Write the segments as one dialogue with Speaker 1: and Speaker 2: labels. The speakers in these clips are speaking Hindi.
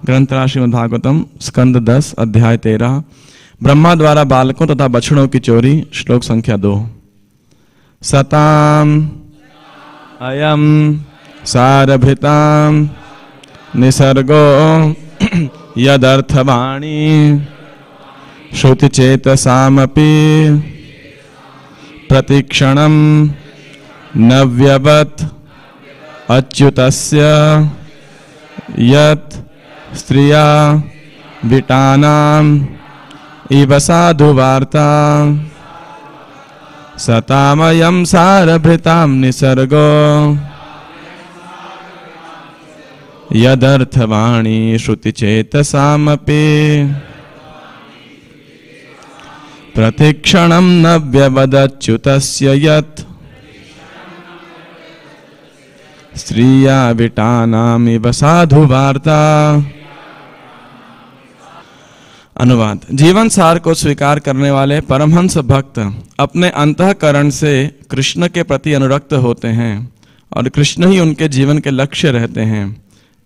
Speaker 1: ग्रंथराज श्रीमद्भागवतम स्कंद 10 अध्याय 13 ब्रह्मा द्वारा बालकों तथा बछड़ों की चोरी। श्लोक संख्या 2। सताम अयम सारभृताम निसर्गो यदर्थवाणी श्रुतिचेतसामपि प्रतिक्षणं नव्यवत् अच्युतस्य यत् स्त्रिया विटानाम् इव साधुवार्ता सतामयं सारभृतां निसर्गो यदर्थवाणी श्रुतिचेतसामपि प्रतिक्षणं नव्यवदच्युतस्य यत् स्त्रिया विटानामिव साधुवार्ता। अनुवाद। जीवन सार को स्वीकार करने वाले परमहंस भक्त अपने अंतःकरण से कृष्ण के प्रति अनुरक्त होते हैं और कृष्ण ही उनके जीवन के लक्ष्य रहते हैं।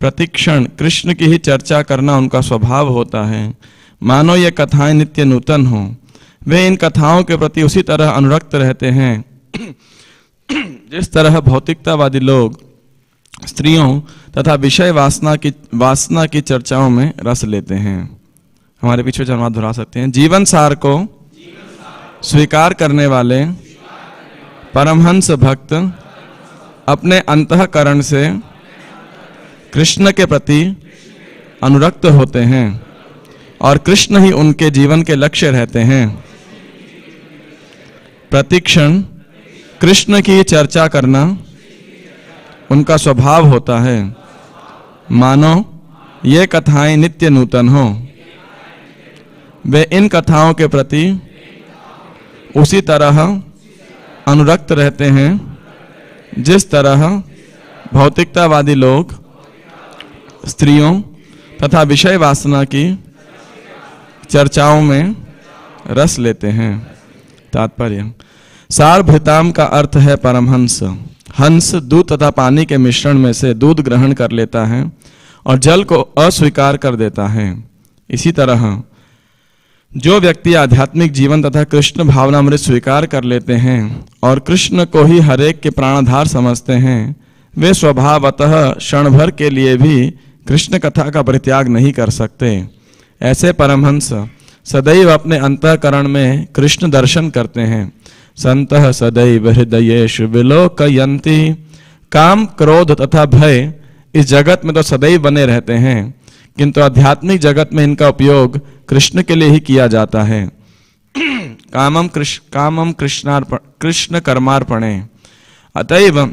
Speaker 1: प्रतिक्षण कृष्ण की ही चर्चा करना उनका स्वभाव होता है, मानो ये कथाएं नित्य नूतन हों। वे इन कथाओं के प्रति उसी तरह अनुरक्त रहते हैं जिस तरह भौतिकतावादी लोग स्त्रियों तथा विषय वासना की चर्चाओं में रस लेते हैं। हमारे पीछे जन्मात दोहरा सकते हैं। जीवन सार को स्वीकार करने वाले परमहंस भक्त अपने अंतःकरण से कृष्ण के प्रति अनुरक्त होते हैं और कृष्ण ही उनके जीवन के लक्ष्य रहते हैं। प्रतिक्षण कृष्ण की चर्चा करना उनका स्वभाव होता है, मानो ये कथाएं नित्य नूतन हो। वे इन कथाओं के प्रति उसी तरह अनुरक्त रहते हैं जिस तरह भौतिकतावादी लोग स्त्रियों तथा विषय वासना की चर्चाओं में रस लेते हैं। तात्पर्य। सारभृताम का अर्थ है परमहंस। हंस दूध तथा पानी के मिश्रण में से दूध ग्रहण कर लेता है और जल को अस्वीकार कर देता है। इसी तरह जो व्यक्ति आध्यात्मिक जीवन तथा कृष्ण भावनामृत स्वीकार कर लेते हैं और कृष्ण को ही हरेक के प्राणधार समझते हैं, वे स्वभावतः क्षण भर के लिए भी कृष्ण कथा का परित्याग नहीं कर सकते। ऐसे परमहंस सदैव अपने अंतःकरण में कृष्ण दर्शन करते हैं। संतः सदैव हृदयेषु विलोकयन्ति। काम क्रोध तथा भय इस जगत में तो सदैव बने रहते हैं, किंतु आध्यात्मिक जगत में इनका उपयोग कृष्ण के लिए ही किया जाता है। कामम कृष्ण कर्मार्पणे। अतएव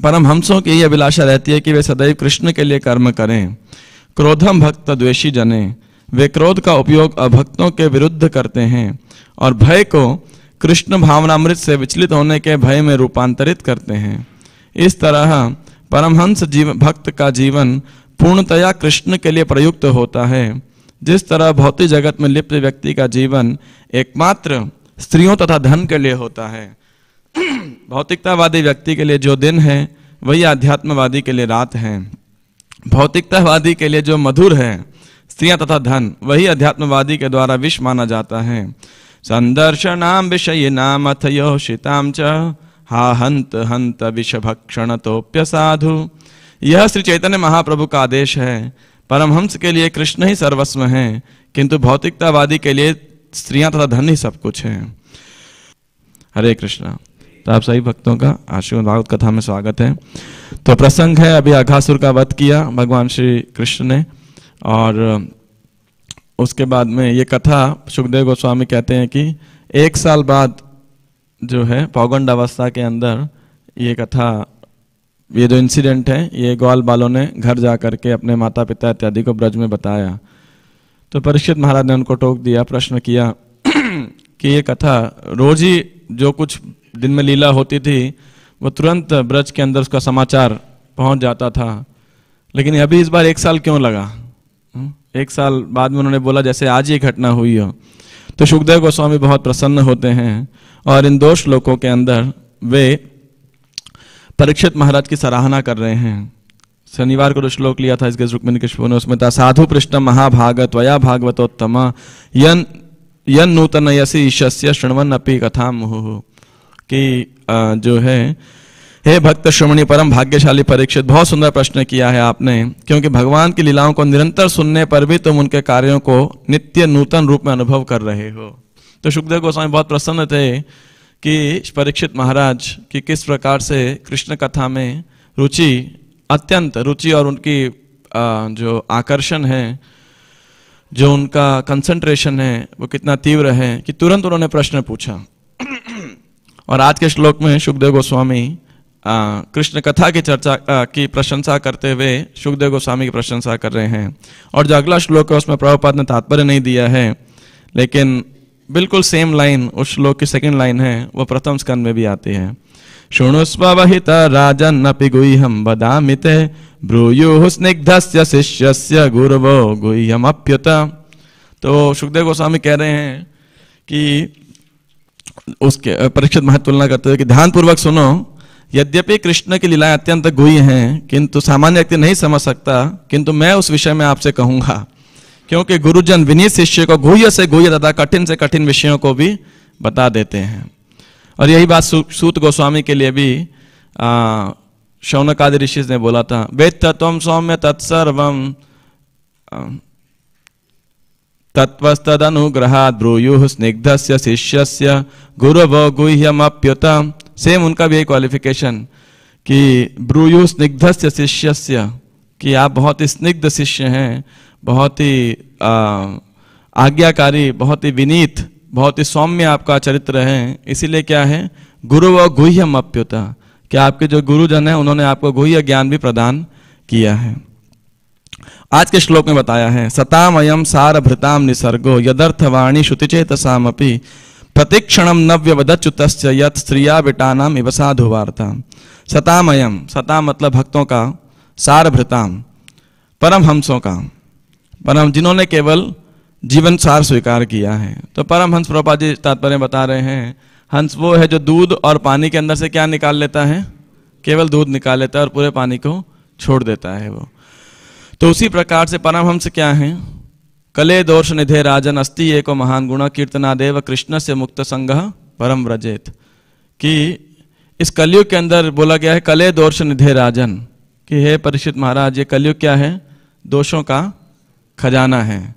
Speaker 1: परमहंसों की यह अभिलाषा रहती है कि वे सदैव कृष्ण के लिए कर्म करें। क्रोधम भक्त द्वेषी जने। वे क्रोध का उपयोग अभक्तों के विरुद्ध करते हैं और भय को कृष्ण भावनामृत से विचलित होने के भय में रूपांतरित करते हैं। इस तरह परमहंस भक्त का जीवन पूर्णतया कृष्ण के लिए प्रयुक्त होता है। जिस तरह भौतिक जगत में लिप्त व्यक्ति का जीवन एकमात्र स्त्रियों तथा धन के लिए होता है, भौतिकतावादी व्यक्ति के लिए जो दिन है वही आध्यात्मवादी के लिए रात है। भौतिकतावादी के लिए जो मधुर है स्त्रियां तथा धन, वही अध्यात्मवादी के द्वारा विष माना जाता है। संदर्शनाम विषयिनाम अथ योषिताम च हा हंत हंत विषभक्षण तोप्य साधु। यह श्री चैतन्य महाप्रभु का आदेश है। परमहंस के लिए कृष्ण ही सर्वस्व है, किंतु भौतिकतावादी के लिए स्त्रियां तथा धन ही सब कुछ है। हरे कृष्णा। तो आप सभी भक्तों का श्रीमद् भागवत कथा में स्वागत है। तो प्रसंग है, अभी अघासुर का वध किया भगवान श्री कृष्ण ने, और उसके बाद में ये कथा सुखदेव गोस्वामी कहते हैं कि 1 साल बाद जो है पौगंड अवस्था के अंदर ये कथा, ये जो इंसिडेंट है, ये ग्वाल बालों ने घर जा करके अपने माता पिता इत्यादि को ब्रज में बताया। तो परीक्षित महाराज ने उनको टोक दिया, प्रश्न किया कि ये कथा रोज ही जो कुछ दिन में लीला होती थी वो तुरंत ब्रज के अंदर उसका समाचार पहुंच जाता था, लेकिन अभी इस बार 1 साल क्यों लगा? 1 साल बाद में उन्होंने बोला जैसे आज ये घटना हुई हो। तो सुखदेव गोस्वामी बहुत प्रसन्न होते हैं और इन 2 श्लोकों के अंदर वे परीक्षित महाराज की सराहना कर रहे हैं। शनिवार को जो श्लोक लिया था इसके रुक्मिणी कृष्ण ने, उसमें था साधु पृष्ठ महाभाग त्वया भागवतोत्तम यन यन नूतन यसी ईशस्य शृण्वन् अपि कथा मुहुः, कि जो है हे भक्त श्रमणी परम भाग्यशाली परीक्षित, बहुत सुंदर प्रश्न किया है आपने, क्योंकि भगवान की लीलाओं को निरंतर सुनने पर भी तुम उनके कार्यों को नित्य नूतन रूप में अनुभव कर रहे हो। तो शुकदेव गोस्वामी बहुत प्रसन्न थे कि परीक्षित महाराज की किस प्रकार से कृष्ण कथा में रुचि, अत्यंत रुचि और उनकी जो आकर्षण है, जो उनका कंसंट्रेशन है वो कितना तीव्र है कि तुरंत उन्होंने प्रश्न पूछा। और आज के श्लोक में शुकदेव गोस्वामी कृष्ण कथा की चर्चा की प्रशंसा करते हुए शुकदेव गोस्वामी की प्रशंसा कर रहे हैं। और जो अगला श्लोक है उसमें प्रभुपाद ने तात्पर्य नहीं दिया है, लेकिन बिल्कुल सेम लाइन उस श्लोक की सेकंड लाइन है, वो प्रथम स्कंद में भी आती है। शृणुस्वहित राजन्नपि गुह्यं वदामि ते ब्रूयुः स्निग्धस्य शिष्यस्य गुरवो गुह्यमप्युत। तो शुकदेव गोस्वामी कह रहे हैं कि उसके परीक्षित महाराज तुलना करते हुए कि ध्यानपूर्वक सुनो, यद्यपि कृष्ण की लीलाएं अत्यंत गुह्य हैं, किंतु सामान्य व्यक्ति नहीं समझ सकता, किंतु मैं उस विषय में आपसे कहूंगा, क्योंकि गुरुजन विनीत शिष्य को गुह्य से गुह्य तथा कठिन से कठिन विषयों को भी बता देते हैं। और यही बात सूत गोस्वामी के लिए भी शौनक आदि ऋषि ने बोला था, वेत्त त्वं सौम्य तत्सर्वं तत्वस्तदनुग्रहात् ब्रूयुः स्निग्धस्य शिष्यस्य गुरवो गुह्यमप्युत। सेम उनका भी एक क्वालिफिकेशन कि ब्रूयुः स्निग्धस्य शिष्यस्य, कि आप बहुत ही स्निग्ध शिष्य हैं, बहुत ही आज्ञाकारी, बहुत ही विनीत, बहुत ही सौम्य आपका चरित्र है। इसीलिए क्या है, गुरवो गुह्यमप्युत, कि आपके जो गुरुजन हैं उन्होंने आपको गुह्य ज्ञान भी प्रदान किया है। आज के श्लोक में बताया है, सताम अयम सारभृताम निसर्गो यदर्थवाणी श्रुतिचेतसामपि प्रतिक्षणम नव्यवदच्युतस्य यत् स्त्रिया विटानाम इव साधुवार्ता। सताम अयम, सताम मतलब भक्तों का, सारभृताम परमहंसों का, परम जिन्होंने केवल जीवन सार स्वीकार किया है। तो परमहंस प्रभुपाद जी तात्पर्य बता रहे हैं, हंस वो है जो दूध और पानी के अंदर से क्या निकाल लेता है, केवल दूध निकाल लेता है और पूरे पानी को छोड़ देता है वो। तो उसी प्रकार से परमहंस क्या है, कले दोष निधे राजन अस्ति एको महान गुण कीर्तनादेव कृष्ण से मुक्त संगः परम व्रजेत। कि इस कलयुग के अंदर बोला गया है कले दोष निधे राजन, कि हे परीक्षित महाराज, ये कलयुग क्या है, दोषों का खजाना है,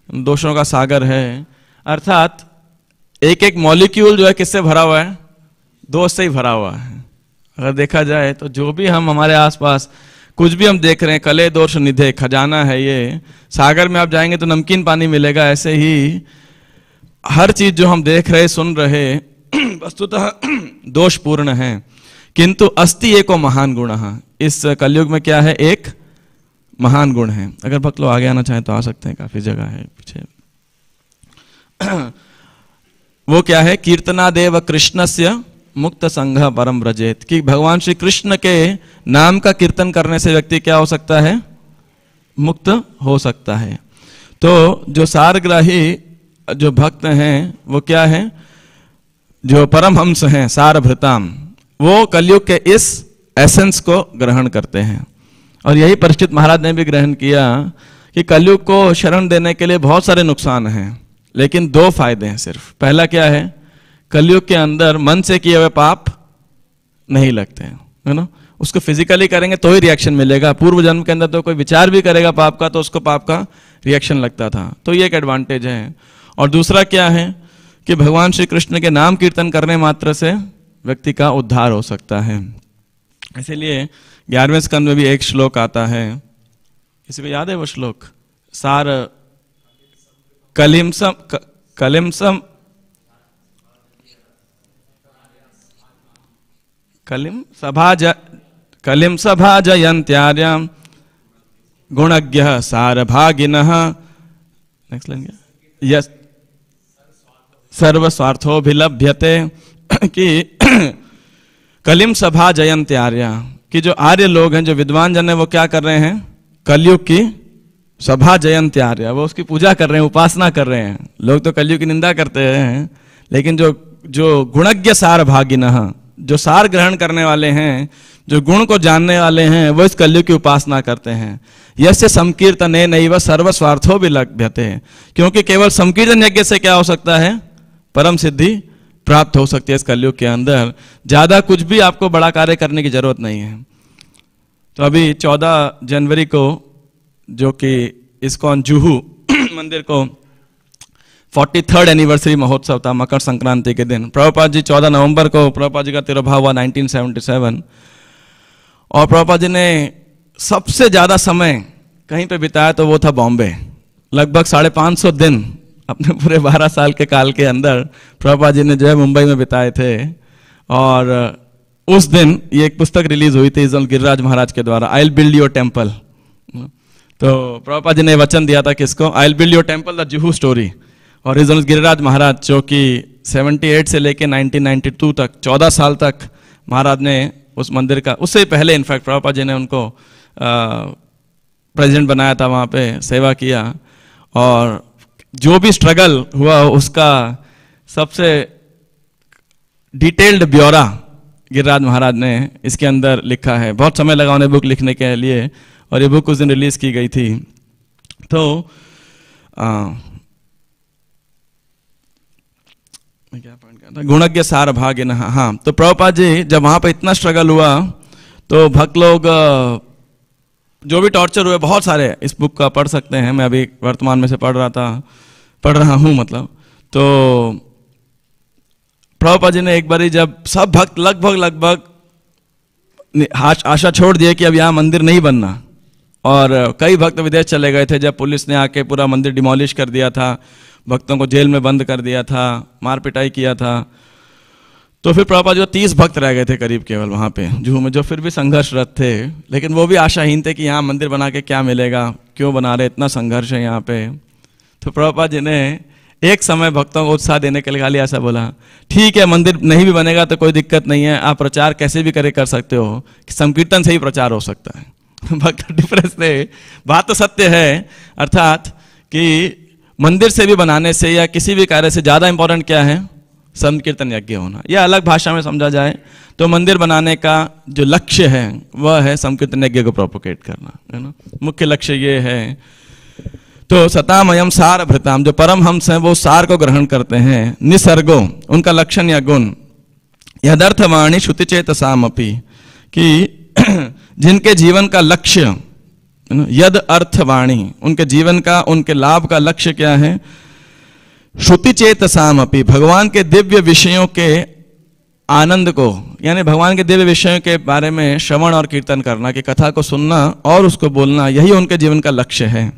Speaker 1: दोषों का सागर है। अर्थात एक एक मॉलिक्यूल जो है किससे भरा हुआ है, दोष से ही भरा हुआ है। अगर देखा जाए तो जो भी हम हमारे आसपास कुछ भी हम देख रहे हैं, कले दोष निधे खजाना है ये। सागर में आप जाएंगे तो नमकीन पानी मिलेगा, ऐसे ही हर चीज जो हम देख रहे सुन रहे वस्तुतः दोषपूर्ण है। किंतु अस्ति एको महान गुण, इस कलयुग में क्या है, एक महान गुण है। अगर भक्त लोग आगे आना चाहें तो आ सकते हैं, काफी जगह है पीछे। वो क्या है, कीर्तनादेव कृष्णस्य मुक्त संघ परम व्रजेत, कि भगवान श्री कृष्ण के नाम का कीर्तन करने से व्यक्ति क्या हो सकता है, मुक्त हो सकता है। तो जो सारग्राही जो भक्त हैं वो क्या है, जो परमहंस हैं सारभृताम, वो कलयुग के इस एसेंस को ग्रहण करते हैं। और यही परीक्षित महाराज ने भी ग्रहण किया कि कलयुग को शरण देने के लिए बहुत सारे नुकसान हैं, लेकिन दो फायदे हैं सिर्फ। पहला क्या है, कलयुग के अंदर मन से किए हुए पाप नहीं लगते हैं, है ना। उसको फिजिकली करेंगे तो ही रिएक्शन मिलेगा। पूर्व जन्म के अंदर तो कोई विचार भी करेगा पाप का तो उसको पाप का रिएक्शन लगता था, तो ये एक एडवांटेज है। और दूसरा क्या है कि भगवान श्री कृष्ण के नाम कीर्तन करने मात्र से व्यक्ति का उद्धार हो सकता है। इसीलिए 11वें स्कंद में भी एक श्लोक आता है, किसी को याद है वो श्लोक, सार कलिमसम कलिमसम कलिम सभा जयंत्यार्यम गुणज्ञ सारभागिनः, नेक्स्ट लाइन क्या, यस सर्वस्वार्थोभिलभ्यते, कि कलिम सभा जयंत्यार्य, कि जो आर्य लोग हैं, जो विद्वान जन है, वो क्या कर रहे हैं, कलयुग की सभा जयंत्यार्य, वो उसकी पूजा कर रहे हैं, उपासना कर रहे हैं। लोग तो कलयुग की निंदा करते हैं, लेकिन जो गुणज्ञ सारभागिनः, जो सार ग्रहण करने वाले हैं, जो गुण को जानने वाले हैं वो इस कलयुग की उपासना करते हैं। यस्य संकीर्तने नैव सर्व स्वार्थो विलभ्यते, क्योंकि केवल संकीर्तन यज्ञ से क्या हो सकता है, परम सिद्धि प्राप्त हो सकती है इस कलयुग के अंदर। ज्यादा कुछ भी आपको बड़ा कार्य करने की जरूरत नहीं है। तो अभी 14 जनवरी को जो कि इस्कॉन जुहू मंदिर को 43rd एनिवर्सरी महोत्सव था, मकर संक्रांति के दिन। प्रभुपाद जी 14 नवंबर को प्रभुपाद जी का तिरोभाव हुआ 1977, और प्रभुपाद जी ने सबसे ज्यादा समय कहीं पे बिताया तो वो था बॉम्बे। लगभग 550 दिन अपने पूरे 12 साल के काल के अंदर प्रभुपाद जी ने जो है मुंबई में बिताए थे। और उस दिन ये एक पुस्तक रिलीज हुई थी गिरिराज महाराज के द्वारा, I will build your temple. तो प्रभुपाद जी ने वचन दिया था किसको, I will build your temple the Juhu story. और गिरिराज महाराज जो कि 78 से लेके 1992 तक 14 साल तक महाराज ने उस मंदिर का, उससे पहले इनफैक्ट प्रभुपाद जी ने उनको प्रेसिडेंट बनाया था, वहाँ पे सेवा किया। और जो भी स्ट्रगल हुआ उसका सबसे डिटेल्ड ब्यौरा गिरिराज महाराज ने इसके अंदर लिखा है। बहुत समय लगा उन्हें बुक लिखने के लिए, और ये बुक उस दिन रिलीज की गई थी। तो क्या पॉइंट था, गुणज्ञ सार भाग्य न। हाँ, तो प्रभुपाद जी जब वहां पर इतना स्ट्रगल हुआ तो भक्त लोग जो भी टॉर्चर हुए बहुत सारे, इस बुक का पढ़ सकते हैं। मैं अभी वर्तमान में से पढ़ रहा हूँ मतलब। तो प्रभुपाद जी ने एक बारी जब सब भक्त लगभग आशा छोड़ दिए कि अब यहाँ मंदिर नहीं बनना, और कई भक्त विदेश चले गए थे, जब पुलिस ने आके पूरा मंदिर डिमोलिश कर दिया था, भक्तों को जेल में बंद कर दिया था, मार पिटाई किया था, तो फिर प्रभुपाद जी 30 भक्त रह गए थे करीब केवल वहाँ पे जुहू में, जो फिर भी संघर्षरत थे। लेकिन वो भी आशाहीन थे कि यहाँ मंदिर बना के क्या मिलेगा, क्यों बना रहे, इतना संघर्ष है यहाँ पे। तो प्रभुपाद जी ने एक समय भक्तों को उत्साह देने के लिए खाली ऐसा बोला, ठीक है मंदिर नहीं भी बनेगा तो कोई दिक्कत नहीं है, आप प्रचार कैसे भी कर सकते हो, कि संकीर्तन से ही प्रचार हो सकता है। भक्त डिफरेंस थे, बात तो सत्य है, अर्थात कि मंदिर से भी बनाने से या किसी भी कार्य से ज्यादा इंपॉर्टेंट क्या है, संकीर्तन यज्ञ होना। यह अलग भाषा में समझा जाए तो मंदिर बनाने का जो लक्ष्य है वह है संकीर्तन यज्ञ को प्रोपोगेट करना, है ना, मुख्य लक्ष्य ये है। तो सतामयम सार भृताम, जो परम हंस हैं वो सार को ग्रहण करते हैं। निसर्गो, उनका लक्षण या गुण। यदर्थवाणी श्रुतिचेतसाम अपि, कि जिनके जीवन का लक्ष्य, यद अर्थवाणी, उनके जीवन का, उनके लाभ का लक्ष्य क्या है, श्रुतिचेतसाम अपि, भगवान के दिव्य विषयों के आनंद को, यानी भगवान के दिव्य विषयों के बारे में श्रवण और कीर्तन करना, कि कथा को सुनना और उसको बोलना, यही उनके जीवन का लक्ष्य है।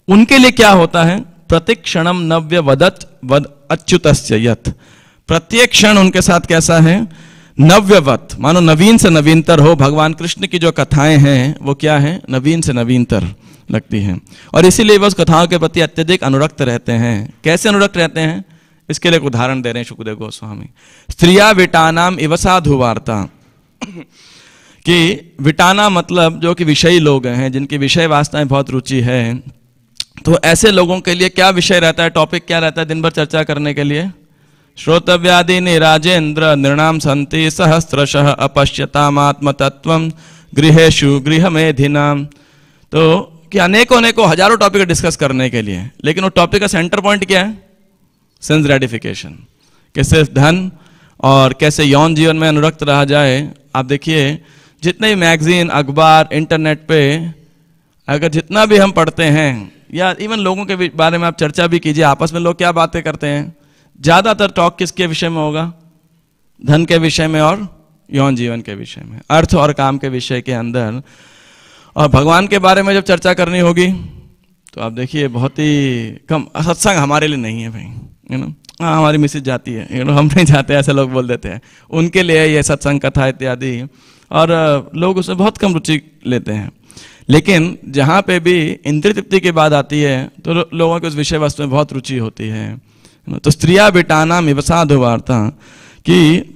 Speaker 1: उनके लिए क्या होता है, प्रतिक्षणम नव्य वदत वद अच्युतस्य यत्, प्रत्येक क्षण उनके साथ कैसा है, नव्यवत, मानो नवीन से नवीनतर हो। भगवान कृष्ण की जो कथाएं हैं वो क्या है, नवीन से नवीनतर लगती हैं, और इसीलिए वो उस कथाओं के प्रति अत्यधिक अनुरक्त रहते हैं। कैसे अनुरक्त रहते हैं, इसके लिए एक उदाहरण दे रहे हैं शुकदेव गोस्वामी। स्त्रिया विटानाम इव साधु वार्ता, कि विटाना मतलब जो कि विषयी लोग हैं, जिनकी विषय वासनाएं बहुत रुचि है, तो ऐसे लोगों के लिए क्या विषय रहता है, टॉपिक क्या रहता है दिन भर चर्चा करने के लिए, श्रोतव्यादि राजेंद्र नृणाम संति सहस्रशः अपश्यतामात्म तत्वम गृहेषु गृहमेधिनाम। तो कि अनेकों हजारों टॉपिक डिस्कस करने के लिए, लेकिन वो टॉपिक का सेंटर पॉइंट क्या है, सेंस ग्रेटिफिकेशन, कि सिर्फ धन और कैसे यौन जीवन में अनुरक्त रहा जाए। आप देखिए जितने भी मैगजीन, अखबार, इंटरनेट पे अगर जितना भी हम पढ़ते हैं, या इवन लोगों के बारे में आप चर्चा भी कीजिए, आपस में लोग क्या बातें करते हैं, ज्यादातर टॉक किसके विषय में होगा, धन के विषय में और यौन जीवन के विषय में, अर्थ और काम के विषय के अंदर। और भगवान के बारे में जब चर्चा करनी होगी तो आप देखिए बहुत ही कम। सत्संग हमारे लिए नहीं है भाई, यू नो, हाँ हमारी मिसेज जाती है, यू नो, हम नहीं जाते, ऐसे लोग बोल देते हैं, उनके लिए ये सत्संग कथा इत्यादि, और लोग उसमें बहुत कम रुचि लेते हैं। लेकिन जहाँ पे भी इंद्रिय तृप्ति की बात आती है तो लोगों की उस विषय वस्तु में बहुत रुचि होती है। तो स्त्रिया बिटाना मिवसाधु वार्ता, कि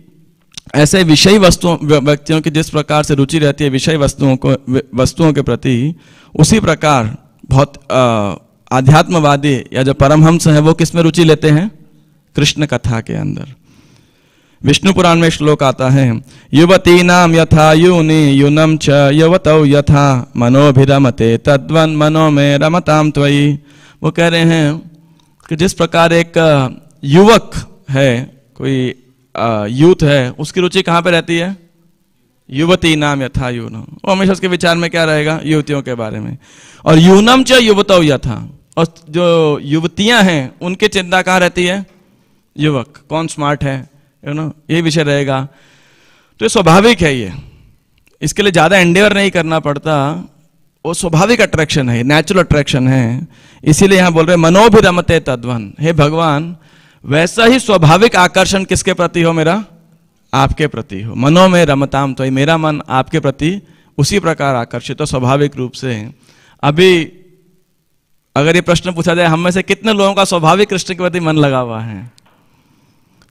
Speaker 1: ऐसे विषय वस्तुओं, व्यक्तियों की जिस प्रकार से रुचि रहती है विषय वस्तुओं के प्रति, उसी प्रकार बहुत आध्यात्मवादी या जो परमहंस हैं वो किस में रुचि लेते हैं, कृष्ण कथा के अंदर। विष्णु पुराण में श्लोक आता है, युवतीनाम यथा यूनि यूनम च युवतौ यथा मनोभिरमते तद्वन मनो में रमताम त्वयि। वो कह रहे हैं कि जिस प्रकार एक युवक है, कोई यूथ है, उसकी रुचि कहाँ पे रहती है? युवती नाम यथा यूनम, वो हमेशा उसके विचार में क्या रहेगा? युवतियों के बारे में। और यूनम च युवतौ यथा, और जो युवतियां हैं उनकी चिंता कहाँ रहती है? युवक कौन स्मार्ट है, ये विषय रहेगा। तो ये स्वाभाविक है, ये इसके लिए ज्यादा एंडेवर नहीं करना पड़ता, वो स्वाभाविक अट्रैक्शन है, नेचुरल अट्रैक्शन है। इसीलिए यहां बोल रहे मनोभिरमते तद्वन, हे भगवान वैसा ही स्वाभाविक आकर्षण किसके प्रति हो? मेरा आपके प्रति हो। मनो में रमताम तो मेरा मन आपके प्रति उसी प्रकार आकर्षित हो स्वाभाविक रूप से। अभी अगर ये प्रश्न पूछा जाए हम में से कितने लोगों का स्वाभाविक कृष्ण के प्रति मन लगा हुआ है,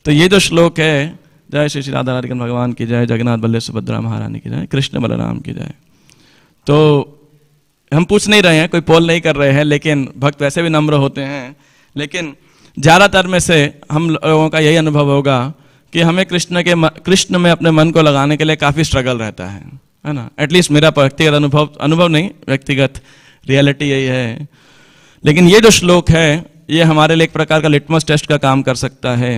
Speaker 1: तो ये जो श्लोक है, जय श्री श्री राधा राधिका भगवान की जय, जगन्नाथ बल्लभ सुभद्रा महारानी की जय, कृष्ण बलराम की जय। तो हम पूछ नहीं रहे हैं, कोई पोल नहीं कर रहे हैं, लेकिन भक्त वैसे भी नम्र होते हैं। लेकिन ज़्यादातर में से हम लोगों का यही अनुभव होगा कि हमें कृष्ण में अपने मन को लगाने के लिए काफ़ी स्ट्रगल रहता है ना। एटलीस्ट मेरा व्यक्तिगत अनुभव नहीं, व्यक्तिगत रियलिटी यही है। लेकिन ये जो श्लोक है ये हमारे लिए एक प्रकार का लिटमस टेस्ट का काम कर सकता है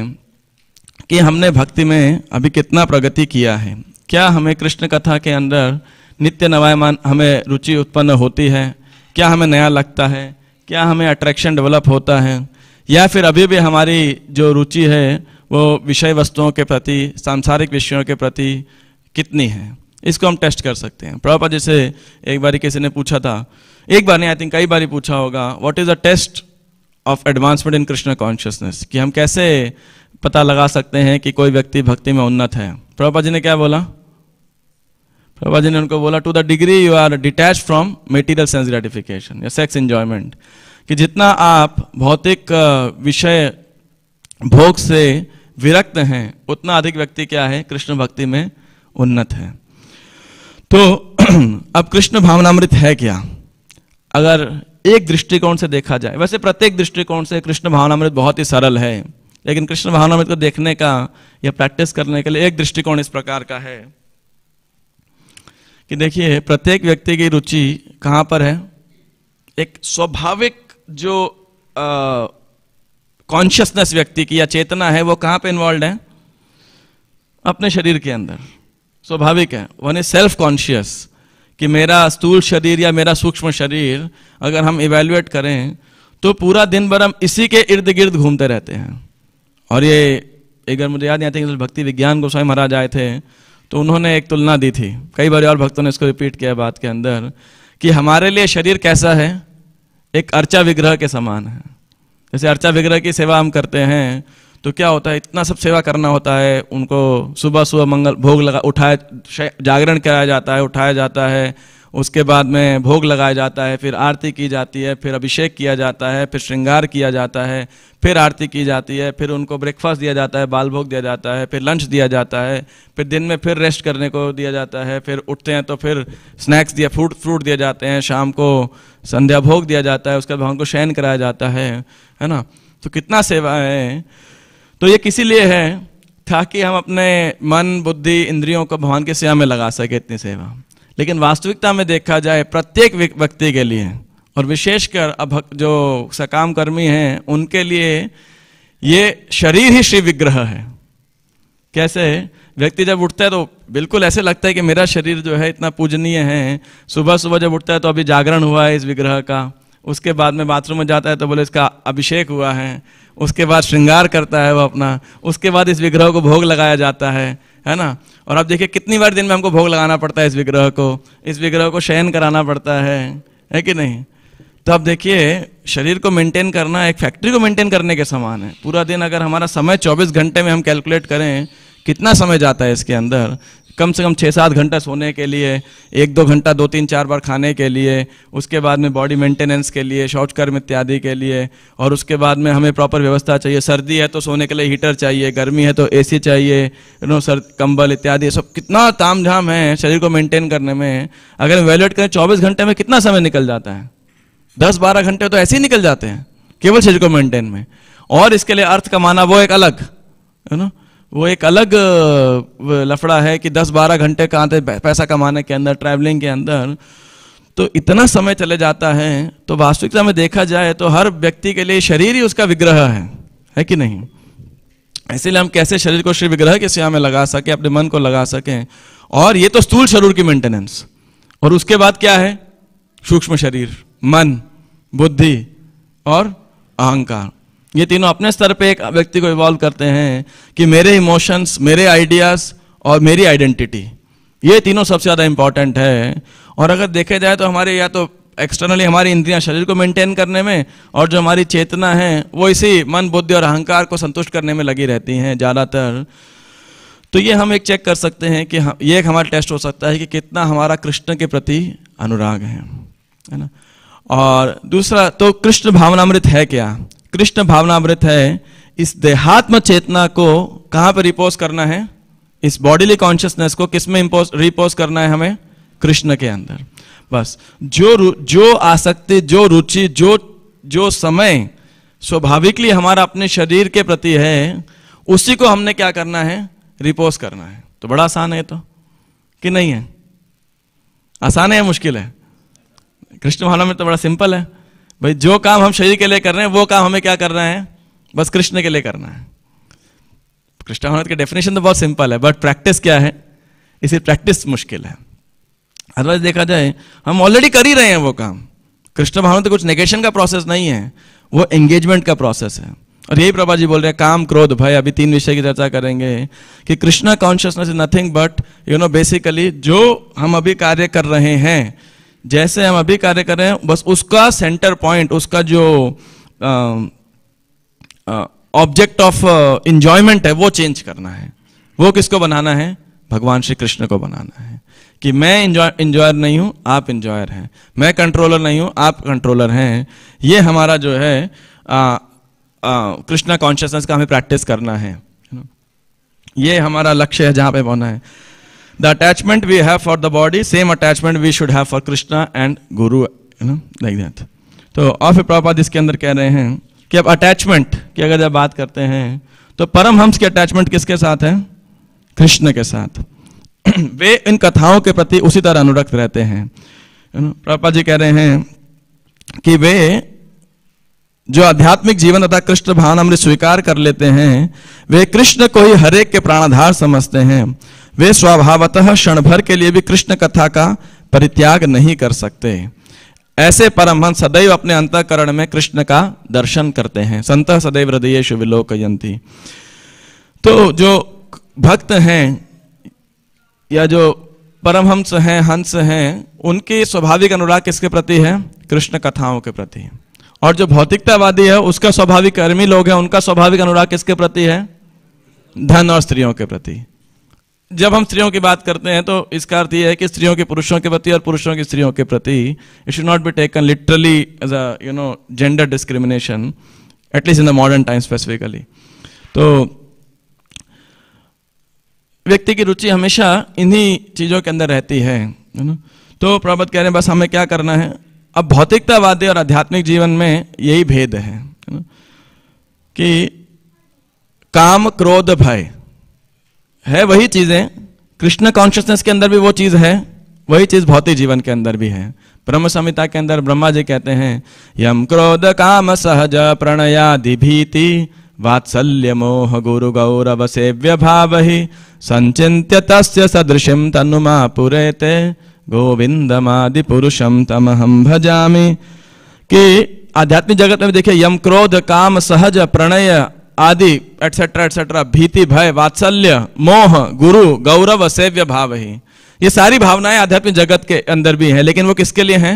Speaker 1: कि हमने भक्ति में अभी कितना प्रगति किया है। क्या हमें कृष्ण कथा के अंदर नित्य नवायमान हमें रुचि उत्पन्न होती है? क्या हमें नया लगता है? क्या हमें अट्रैक्शन डेवलप होता है? या फिर अभी भी हमारी जो रुचि है वो विषय वस्तुओं के प्रति, सांसारिक विषयों के प्रति कितनी है? इसको हम टेस्ट कर सकते हैं। प्रभुपाद जी से एक बार किसी ने पूछा था, एक बार नहीं आई थिंक कई बार पूछा होगा, what is a test of advancement in Krishna consciousness, कि हम कैसे पता लगा सकते हैं कि कोई व्यक्ति भक्ति में उन्नत है। प्रभुपाद जी ने क्या बोला? प्रभुपाद जी ने उनको बोला, to the degree you are detached from material sense gratification या सेक्स एंजॉयमेंट, कि जितना आप भौतिक विषय भोग से विरक्त हैं उतना अधिक व्यक्ति क्या है? कृष्ण भक्ति में उन्नत है। तो अब कृष्ण भावनामृत है क्या? अगर एक दृष्टिकोण से देखा जाए, वैसे प्रत्येक दृष्टिकोण से कृष्ण भावनामृत बहुत ही सरल है, लेकिन कृष्ण भावनामृत को देखने का या प्रैक्टिस करने के लिए एक दृष्टिकोण इस प्रकार का है कि देखिए प्रत्येक व्यक्ति की रुचि कहाँ पर है? एक स्वाभाविक जो कॉन्शियसनेस व्यक्ति की या चेतना है वो कहाँ पे इन्वॉल्व है? अपने शरीर के अंदर। स्वाभाविक है, वन इज सेल्फ कॉन्शियस कि मेरा स्थूल शरीर या मेरा सूक्ष्म शरीर अगर हम इवेल्युएट करें तो पूरा दिन भर हम इसी के इर्द गिर्द घूमते रहते हैं। और ये एक बार मुझे याद नहीं आता कि भक्ति विज्ञान गोस्वामी महाराज आए थे तो उन्होंने एक तुलना दी थी, कई बार और भक्तों ने इसको रिपीट किया बात के अंदर, कि हमारे लिए शरीर कैसा है? एक अर्चा विग्रह के समान है। जैसे अर्चा विग्रह की सेवा हम करते हैं तो क्या होता है, इतना सब सेवा करना होता है, उनको सुबह सुबह मंगल भोग लगा उठाया, जागरण कराया जाता है, उठाया जाता है, उसके बाद में भोग लगाया जाता है, फिर आरती की जाती है, फिर अभिषेक किया जाता है, फिर श्रृंगार किया जाता है, फिर आरती की जाती है, फिर उनको ब्रेकफास्ट दिया जाता है, बाल भोग दिया जाता है, फिर लंच दिया जाता है, फिर दिन में फिर रेस्ट करने को दिया जाता है, फिर उठते हैं तो फिर स्नैक्स दिया, फ्रूट दिए जाते हैं, शाम को संध्या भोग दिया जाता है, उसके बाद भगवान को शयन कराया जाता है ना। तो कितना सेवा है। तो ये किसी लिए है ताकि हम अपने मन बुद्धि इंद्रियों को भगवान की सेवा में लगा सके, इतनी सेवा। लेकिन वास्तविकता में देखा जाए प्रत्येक व्यक्ति के लिए और विशेषकर अब जो सकाम कर्मी हैं उनके लिए ये शरीर ही श्री विग्रह है। कैसे? व्यक्ति जब उठता है तो बिल्कुल ऐसे लगता है कि मेरा शरीर जो है इतना पूजनीय है। सुबह सुबह जब उठता है तो अभी जागरण हुआ है इस विग्रह का, उसके बाद में बाथरूम में जाता है तो बोले इसका अभिषेक हुआ है, उसके बाद श्रृंगार करता है वो अपना, उसके बाद इस विग्रह को भोग लगाया जाता है ना। और अब देखिए कितनी बार दिन में हमको भोग लगाना पड़ता है इस विग्रह को शयन कराना पड़ता है कि नहीं। तो अब देखिए शरीर को मेंटेन करना एक फैक्ट्री को मेंटेन करने के समान है। पूरा दिन अगर हमारा समय 24 घंटे में हम कैलकुलेट करें कितना समय जाता है इसके अंदर, कम से कम 6-7 घंटा सोने के लिए, 1-2 घंटा 2-3-4 बार खाने के लिए, उसके बाद में बॉडी मेंटेनेंस के लिए, शौच कर्म इत्यादि के लिए, और उसके बाद में हमें प्रॉपर व्यवस्था चाहिए। सर्दी है तो सोने के लिए हीटर चाहिए, गर्मी है तो एसी चाहिए, कंबल इत्यादि, सब कितना तामझाम है शरीर को मेंटेन करने में। अगर हम वैल्यूएट करें 24 घंटे में कितना समय निकल जाता है? 10-12 घंटे तो ऐसे ही निकल जाते हैं केवल शरीर को मेंटेन में। और इसके लिए अर्थ कमाना वो एक अलग, है ना, वो एक अलग लफड़ा है कि 10-12 घंटे कहाँ पैसा कमाने के अंदर, ट्रैवलिंग के अंदर, तो इतना समय चले जाता है। तो वास्तविकता में देखा जाए तो हर व्यक्ति के लिए शरीर ही उसका विग्रह है कि नहीं? इसीलिए हम कैसे शरीर को श्री विग्रह के सेवा में लगा सके, अपने मन को लगा सकें। और ये तो स्थूल शरीर की मेंटेनेंस, और उसके बाद क्या है? सूक्ष्म शरीर, मन, बुद्धि और अहंकार। ये तीनों अपने स्तर पे एक व्यक्ति को इवॉल्व करते हैं कि मेरे इमोशंस, मेरे आइडियाज और मेरी आइडेंटिटी, ये तीनों सबसे ज़्यादा इंपॉर्टेंट है। और अगर देखे जाए तो हमारे या तो एक्सटर्नली हमारी इंद्रियां शरीर को मेंटेन करने में, और जो हमारी चेतना है वो इसी मन, बुद्धि और अहंकार को संतुष्ट करने में लगी रहती हैं ज़्यादातर। तो ये हम एक चेक कर सकते हैं कि ये एक हमारा टेस्ट हो सकता है कि कितना हमारा कृष्ण के प्रति अनुराग है ना। और दूसरा, तो कृष्ण भावनामृत है क्या? कृष्ण भावनामृत है इस देहात्म चेतना को कहाँ पर रिपोज करना है? इस बॉडीली कॉन्शियसनेस को किस में रिपोज करना है हमें? कृष्ण के अंदर। बस जो आसक्ति, जो रुचि, जो समय स्वाभाविकली हमारा अपने शरीर के प्रति है, उसी को हमने क्या करना है? रिपोज करना है। तो बड़ा आसान है तो, कि नहीं है? आसान है या मुश्किल है? कृष्ण भावना में तो बड़ा सिंपल है भाई, जो काम हम शरीर के लिए कर रहे हैं वो काम हमें क्या करना है? बस कृष्ण के लिए करना है। कृष्ण भावना की डेफिनेशन तो बहुत सिंपल है, बट प्रैक्टिस क्या है? इसी प्रैक्टिस मुश्किल है। अदरवाइज देखा जाए हम ऑलरेडी कर ही रहे हैं वो काम। कृष्ण भावना तो कुछ नेगेशन का प्रोसेस नहीं है, वो एंगेजमेंट का प्रोसेस है। और यही प्रभा जी बोल रहे हैं, काम, क्रोध, भय। अभी 3 विषय की चर्चा करेंगे कि Krishna consciousness is nothing but basically जो हम अभी कार्य कर रहे हैं, जैसे हम अभी कार्य कर रहे हैं, बस उसका सेंटर पॉइंट, उसका जो ऑब्जेक्ट ऑफ इंजॉयमेंट है वो चेंज करना है। वो किसको बनाना है? भगवान श्री कृष्ण को बनाना है कि मैं इंजॉयर नहीं हूं, आप इंजॉयर हैं। मैं कंट्रोलर नहीं हूं, आप कंट्रोलर हैं। ये हमारा जो है कृष्णा कॉन्शियसनेस का हमें प्रैक्टिस करना है। ये हमारा लक्ष्य है जहां पे पहुंचना है। The attachment we have for the body, same attachment we should have for Krishna and guru, like that. तो और फिर प्रभुपाद इसके अंदर कह रहे हैं कि अब अटैचमेंट की अगर जब बात करते हैं तो परमहंस की अटैचमेंट किसके साथ है? कृष्ण के साथ। वे इन कथाओं के प्रति उसी तरह अनुरक्त रहते हैं। प्रभुपाद जी कह रहे हैं कि वे जो आध्यात्मिक जीवन तथा कृष्ण भावनामृत स्वीकार कर लेते हैं, वे कृष्ण को ही हर एक के प्राणाधार समझते हैं। वे स्वभावतः क्षण भर के लिए भी कृष्ण कथा का परित्याग नहीं कर सकते। ऐसे परमहंस सदैव अपने अंतःकरण में कृष्ण का दर्शन करते हैं। संतः सदैव हृदयेषु विलोकयन्ति। तो जो भक्त हैं या जो परमहंस हैं, हंस हैं, उनके स्वाभाविक अनुराग किसके प्रति है? कृष्ण कथाओं के प्रति। और जो भौतिकतावादी है, उसका स्वाभाविक कर्मी लोग हैं, उनका स्वाभाविक अनुराग किसके प्रति है? धन और स्त्रियों के प्रति। जब हम स्त्रियों की बात करते हैं तो इसका अर्थ यह है कि स्त्रियों के पुरुषों के प्रति और पुरुषों की स्त्रियों के प्रति। It should not be taken literally as a gender discrimination, at least in the modern time specifically. तो व्यक्ति की रुचि हमेशा इन्हीं चीजों के अंदर रहती है ना। तो प्रभुपाद कह रहे हैं बस हमें क्या करना है? अब भौतिकतावादी और आध्यात्मिक जीवन में यही भेद है ना? कि काम, क्रोध, भय है वही चीजें, कृष्ण कॉन्शियसनेस के अंदर भी वो चीज है, वही चीज भौतिक जीवन के अंदर भी है। ब्रह्म संहिता के अंदर ब्रह्मा जी कहते हैं, यम क्रोध काम सहज प्रणयादि भीति वात्सल्य मोह गुरु गौरव सेव्य भावहि संचिन्त्य तस्य सदृशं तनुमा पुरेते गोविंदमादि पुरुषम तमहं भजामि। कि आध्यात्मिक जगत में देखिए, यम क्रोध काम सहज प्रणय आदि एटसेट्रा एटसेट्रा, भीति भय वात्सल्य मोह गुरु गौरव सेव्य भाव ही, ये सारी भावनाएं आध्यात्मिक जगत के अंदर भी हैं, लेकिन वो किसके लिए हैं?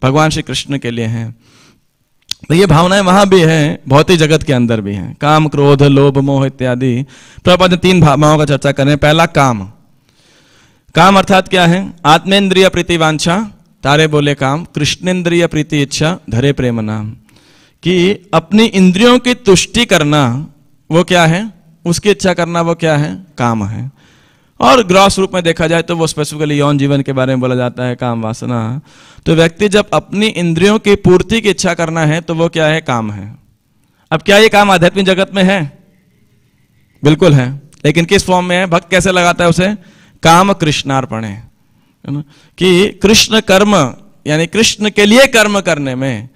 Speaker 1: भगवान श्री कृष्ण के लिए हैं। तो ये भावनाएं वहां भी हैं, भौतिक जगत के अंदर भी हैं। काम, क्रोध, लोभ, मोह इत्यादि। प्रभुपाद ने 3 भावनाओं का चर्चा करें। पहला काम। काम अर्थात क्या है? आत्मेंद्रिय प्रीति वांछा, तारे बोले काम, कृष्णेंद्रिय प्रीति इच्छा, धरे प्रेम नाम। कि अपनी इंद्रियों की तुष्टि करना वो क्या है? उसकी इच्छा करना वो क्या है? काम है। और ग्रॉस रूप में देखा जाए तो वो स्पेसिफिकली यौन जीवन के बारे में बोला जाता है, काम वासना। तो व्यक्ति जब अपनी इंद्रियों की पूर्ति की इच्छा करना है तो वो क्या है? काम है। अब क्या ये काम आध्यात्मिक जगत में है? बिल्कुल है। लेकिन किस फॉर्म में है? भक्त कैसे लगाता है उसे? काम कृष्णार्पणे, है ना, कि कृष्ण कर्म यानी कृष्ण के लिए कर्म करने में।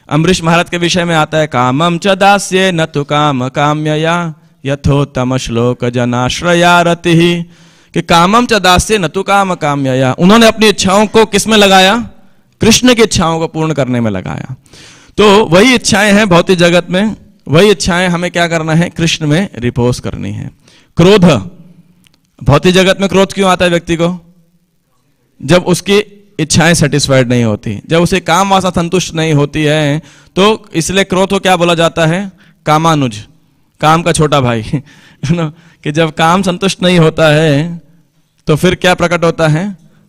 Speaker 1: अम्बरीश महाराज के विषय में आता है, कामम च दास्ये न तु काम काम्यया यथोत्तम श्लोक जनाश्रया रति, कि कामम च दास्ये न तु काम काम्यया, उन्होंने अपनी इच्छाओं को किस में लगाया? कृष्ण की इच्छाओं को पूर्ण करने में लगाया। तो वही इच्छाएं हैं भौतिक जगत में, वही इच्छाएं हमें क्या करना है? कृष्ण में रिपोज करनी है। क्रोध, भौतिक जगत में क्रोध क्यों आता है व्यक्ति को? जब उसकी इच्छाएं सेटिस्फाइड नहीं होती, जब उसे काम वासना संतुष्ट नहीं होती है, तो इसलिए क्रोध को क्या बोला जाता है? कामानुज, काम का छोटा भाई, है ना, कि जब काम संतुष्ट नहीं होता है तो फिर क्या प्रकट होता है?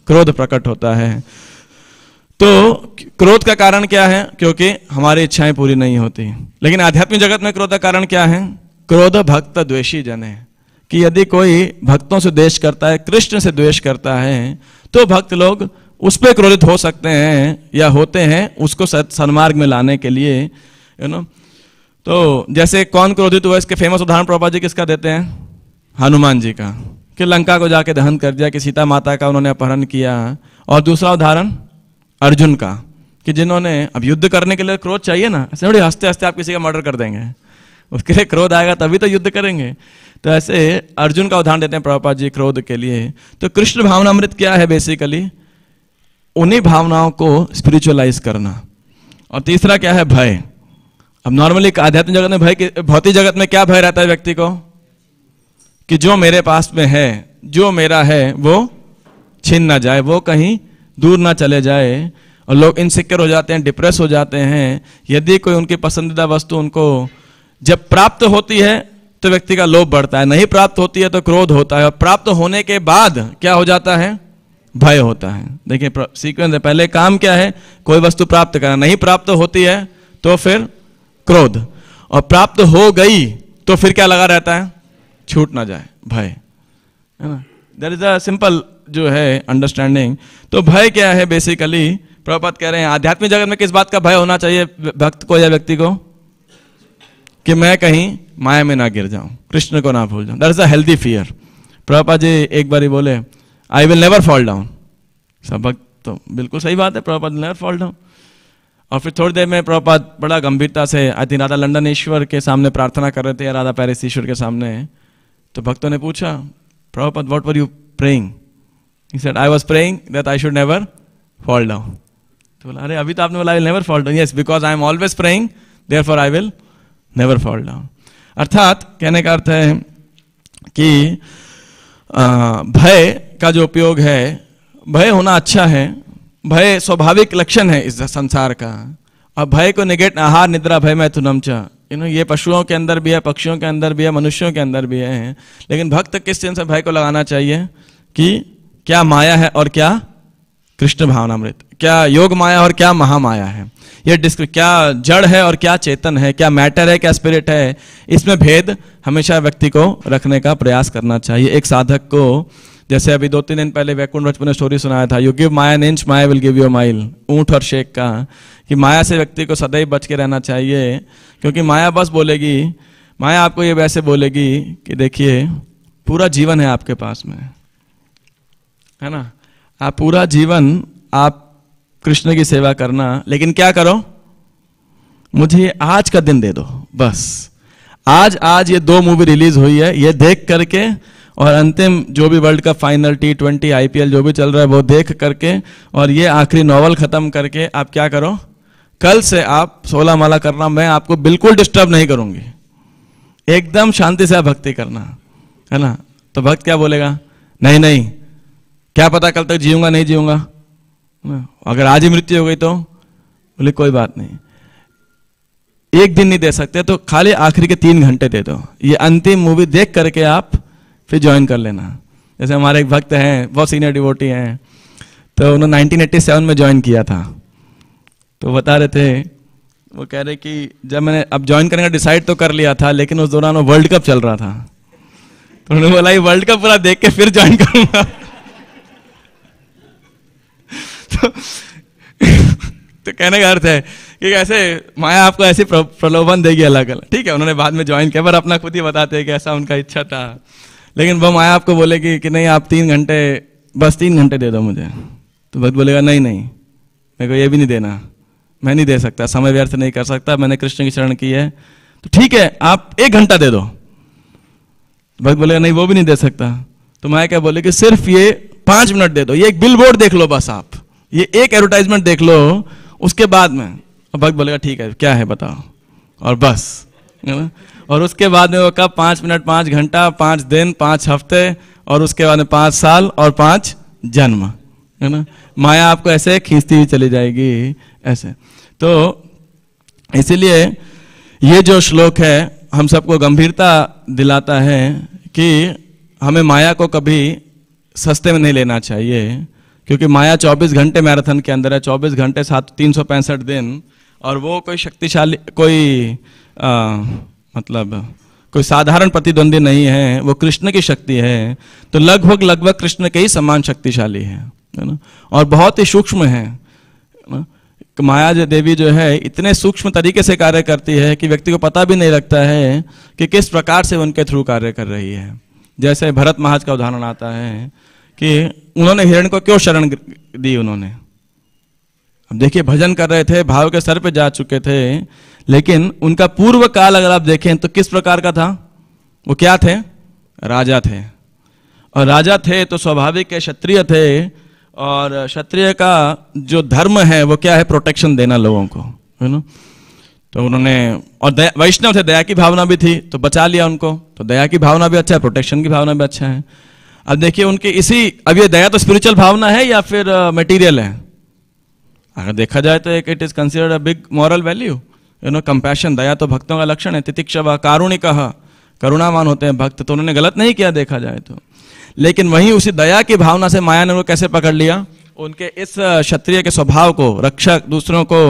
Speaker 1: क्रोध प्रकट होता है। तो क्रोध का कारण क्या है? क्योंकि हमारी इच्छाएं पूरी नहीं होती। लेकिन आध्यात्मिक जगत में क्रोध का कारण क्या है? क्रोध भक्त द्वेषी जन है, कि यदि कोई भक्तों से द्वेष करता है, कृष्ण से द्वेष करता है, तो भक्त लोग उस पर क्रोधित हो सकते हैं या होते हैं, उसको सन्मार्ग में लाने के लिए, यू नो। तो जैसे कौन क्रोधित हुआ, इसके फेमस उदाहरण प्रभुपाद जी किसका देते हैं? हनुमान जी का, कि लंका को जाके दहन कर दिया, कि सीता माता का उन्होंने अपहरण किया। और दूसरा उदाहरण अर्जुन का, कि जिन्होंने, अब युद्ध करने के लिए क्रोध चाहिए ना, ऐसे बड़ी हंसते हंसते आप किसी का मर्डर कर देंगे, उसके लिए क्रोध आएगा तभी तो युद्ध करेंगे। तो ऐसे अर्जुन का उदाहरण देते हैं प्रभुपाद जी क्रोध के लिए। तो कृष्ण भावनामृत क्या है? बेसिकली उन्हीं भावनाओं को स्पिरिचुअलाइज करना। और तीसरा क्या है? भय। अब नॉर्मली आध्यात्मिक जगत में भय, भौतिक जगत में क्या भय रहता है व्यक्ति को? कि जो मेरे पास में है, जो मेरा है, वो छीन ना जाए, वो कहीं दूर ना चले जाए। और लोग इनसिक्योर हो जाते हैं, डिप्रेस हो जाते हैं। यदि कोई उनकी पसंदीदा वस्तु उनको जब प्राप्त होती है तो व्यक्ति का लोभ बढ़ता है, नहीं प्राप्त होती है तो क्रोध होता है, और प्राप्त होने के बाद क्या हो जाता है? भय होता है। देखिए सीक्वेंस है, पहले काम क्या है? कोई वस्तु प्राप्त करना, नहीं प्राप्त होती है तो फिर क्रोध, और प्राप्त हो गई तो फिर क्या लगा रहता है? छूट ना जाए, भय, है ना। दैट इज अ सिंपल जो है अंडरस्टैंडिंग। तो भय क्या है? बेसिकली प्रभुपाद कह रहे हैं आध्यात्मिक जगत में किस बात का भय होना चाहिए भक्त को या व्यक्ति को? कि मैं कहीं माया में ना गिर जाऊं, कृष्ण को ना भूल जाऊं। That is a healthy fear. Prabhupada ji एक बार ही बोले, I will never fall down. सब भक्त तो बिल्कुल सही बात है, प्रभुपाद नेवर फॉल डाउन। और फिर थोड़ी देर में प्रभुपाद बड़ा गंभीरता से, आई थिंक राधा लंदन ईश्वर के सामने प्रार्थना कर रहे थे, या राधा पेरिस ईश्वर के सामने। तो भक्तों ने पूछा, Prabhupada what were you praying? He said I was praying that I should never fall down. तो बोला, अरे अभी तो आपने बोला आई will never fall down. Yes, because I am always praying therefore I will never fall down. अर्थात कहने का अर्थ है कि भय का जो उपयोग है, भय होना अच्छा है, भय स्वाभाविक लक्षण है इस संसार का। और भय को निगेट, आहार निद्रा भय मैथुनम च, ये पशुओं के अंदर भी है, पक्षियों के अंदर भी है, मनुष्यों के अंदर भी है। लेकिन भक्त किस चीज से भय को लगाना चाहिए? कि क्या माया है और क्या कृष्ण भावनामृत, क्या योग माया और क्या महामाया है, ये क्या जड़ है और क्या चेतन है, क्या मैटर है क्या स्पिरिट है, इसमें भेद हमेशा व्यक्ति को रखने का प्रयास करना चाहिए। एक साधक को, जैसे अभी 2-3 दिन पहले वैकुंठ बचपन ने स्टोरी सुनाया था, you give Maya an inch, Maya will give you a mile, ऊंट और शेख का, कि माया से व्यक्ति को सदैव बच के रहना चाहिए। क्योंकि माया बस बोलेगी, माया आपको ये वैसे बोलेगी कि देखिए पूरा जीवन है आपके पास में, है ना, आप पूरा जीवन आप कृष्ण की सेवा करना, लेकिन क्या करो, मुझे आज का दिन दे दो बस। आज ये 2 मूवी रिलीज हुई है, ये देख करके, और अंतिम जो भी world cup final, T20 IPL जो भी चल रहा है वो देख करके, और ये आखिरी नॉवल खत्म करके आप क्या करो, कल से आप 16 माला करना, मैं आपको बिल्कुल डिस्टर्ब नहीं करूंगी, एकदम शांति से आप भक्ति करना, है ना। तो भक्त क्या बोलेगा? नहीं नहीं, क्या पता कल तक जीऊंगा नहीं जीऊंगा, अगर आज ही मृत्यु हो गई तो? बोले कोई बात नहीं, एक दिन नहीं दे सकते तो खाली आखिरी के 3 घंटे दे दो, ये अंतिम मूवी देख करके आप फिर ज्वाइन कर लेना। जैसे हमारे एक भक्त हैं, बहुत सीनियर डिवोटी हैं, तो उन्होंने 1987 में ज्वाइन किया था। तो बता रहे थे, वो कह रहे कि जब मैंने अब ज्वाइन करने का डिसाइड तो कर लिया था, लेकिन उस दौरान वो वर्ल्ड कप चल रहा था, तो उन्होंने बोला ये वर्ल्ड कप पूरा देख के फिर ज्वाइन करूंगा। तो कहने का अर्थ है कि ऐसे माया आपको ऐसी प्रलोभन देगी अलग अलग। ठीक है, उन्होंने बाद में ज्वाइन किया, पर अपना खुद ही बताते हैं कि ऐसा उनका इच्छा था। लेकिन वो माया आपको बोलेगी कि नहीं आप 3 घंटे, बस 3 घंटे दे दो मुझे, तो भक्त बोलेगा नहीं नहीं मेरे को ये भी नहीं देना, मैं नहीं दे सकता, समय व्यर्थ नहीं कर सकता, मैंने कृष्ण की शरण की है, तो ठीक है आप 1 घंटा दे दो। भक्त बोलेगा नहीं वो भी नहीं दे सकता, तो माया क्या बोलेगी सिर्फ ये 5 मिनट दे दो, ये एक बिलबोर्ड देख लो बस, आप ये एक एडवर्टाइजमेंट देख लो, उसके बाद में। और भक्त बोलेगा ठीक है क्या है बताओ, और बस, है ना। और उसके बाद में वो कब 5 मिनट, 5 घंटा, 5 दिन, 5 हफ्ते, और उसके बाद में 5 साल और 5 जन्म, है ना। माया आपको ऐसे खींचती हुई चली जाएगी ऐसे। तो इसीलिए ये जो श्लोक है हम सबको गंभीरता दिलाता है कि हमें माया को कभी सस्ते में नहीं लेना चाहिए, क्योंकि माया 24 घंटे मैराथन के अंदर है, 24 घंटे 365 दिन, और वो कोई शक्तिशाली, कोई मतलब कोई साधारण प्रतिद्वंदी नहीं है, वो कृष्ण की शक्ति है, तो लगभग कृष्ण के ही समान शक्तिशाली है ना, और बहुत ही सूक्ष्म है ना। माया जो देवी जो है इतने सूक्ष्म तरीके से कार्य करती है कि व्यक्ति को पता भी नहीं लगता है कि किस प्रकार से उनके थ्रू कार्य कर रही है। जैसे भरत महाराज का उदाहरण आता है कि उन्होंने हिरण को क्यों शरण दी उन्होंने। अब देखिए भजन कर रहे थे, भाव के सर पे जा चुके थे, लेकिन उनका पूर्व काल अगर आप देखें तो किस प्रकार का था, वो क्या थे, राजा थे, और राजा थे तो स्वाभाविक के क्षत्रिय थे, और क्षत्रिय का जो धर्म है वो क्या है, प्रोटेक्शन देना लोगों को, है ना। तो उन्होंने, और वैष्णव थे, दया की भावना भी थी, तो बचा लिया उनको, तो दया की भावना भी अच्छा है, प्रोटेक्शन की भावना भी अच्छा है। अब देखिए उनके इसी, अब ये दया तो स्पिरिचुअल भावना है या फिर मटेरियल है, अगर देखा जाए तो एक it is considered a big moral value, you know. Compassion, दया तो भक्तों का लक्षण है, तितिक्षवा कारुणिकः, करुणावान होते हैं भक्त, तो उन्होंने गलत नहीं किया देखा जाए तो। लेकिन वहीं उसी दया की भावना से माया ने वो कैसे पकड़ लिया, उनके इस क्षत्रिय के स्वभाव को, रक्षक, दूसरों को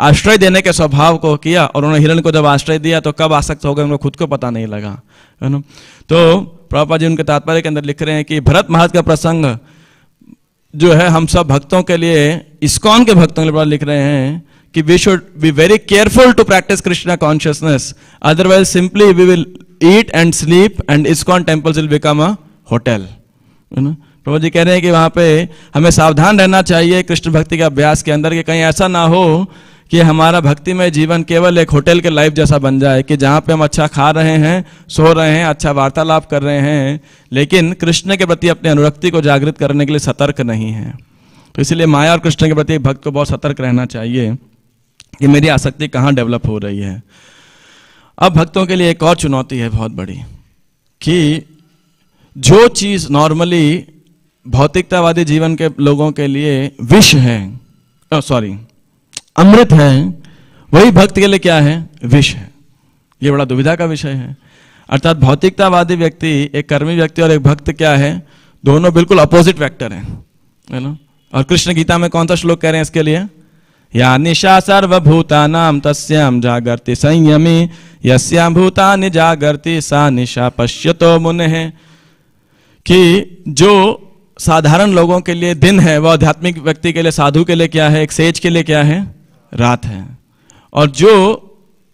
Speaker 1: आश्रय देने के स्वभाव को किया, और उन्होंने हिरण को जब आश्रय दिया तो कब आसक्त हो गए उनको खुद को पता नहीं लगा, है ना। तो प्रभुपाद जी उनके तात्पर्य के अंदर लिख रहे हैं कि भरत महाराज का प्रसंग जो है हम सब भक्तों के लिए, इस्कॉन के भक्तों के लिए लिख रहे हैं कि we should be very careful to practice Krishna consciousness, otherwise simply we will eat and sleep and ISKCON temples will become a hotel, है ना। प्रभु जी कह रहे हैं कि वहां पे हमें सावधान रहना चाहिए कृष्ण भक्ति के अभ्यास के अंदर, कि कहीं ऐसा ना हो कि हमारा भक्तिमय जीवन केवल एक होटल के लाइफ जैसा बन जाए, कि जहाँ पे हम अच्छा खा रहे हैं, सो रहे हैं, अच्छा वार्तालाप कर रहे हैं, लेकिन कृष्ण के प्रति अपनी अनुरक्ति को जागृत करने के लिए सतर्क नहीं है। तो इसलिए माया और कृष्ण के प्रति भक्त को बहुत सतर्क रहना चाहिए कि मेरी आसक्ति कहाँ डेवलप हो रही है। अब भक्तों के लिए एक और चुनौती है बहुत बड़ी, कि जो चीज नॉर्मली भौतिकतावादी जीवन के लोगों के लिए विष है, अमृत है, वही भक्त के लिए क्या है, विष है। ये बड़ा दुविधा का विषय है। अर्थात भौतिकतावादी व्यक्ति, एक कर्मी व्यक्ति और एक भक्त क्या है, दोनों बिल्कुल अपोजिट वेक्टर हैं, है ना। और कृष्ण गीता में कौन सा श्लोक कह रहे हैं इसके लिए, या निशा सर्वभूतानां तस्यां जागर्ति संयमी यस्यां भूतानि जागर्ति सा निशा पश्यतो मुनेः, कि जो साधारण लोगों के लिए दिन है वह आध्यात्मिक व्यक्ति के लिए, साधु के लिए क्या है, एक सेज के लिए क्या है, रात है। और जो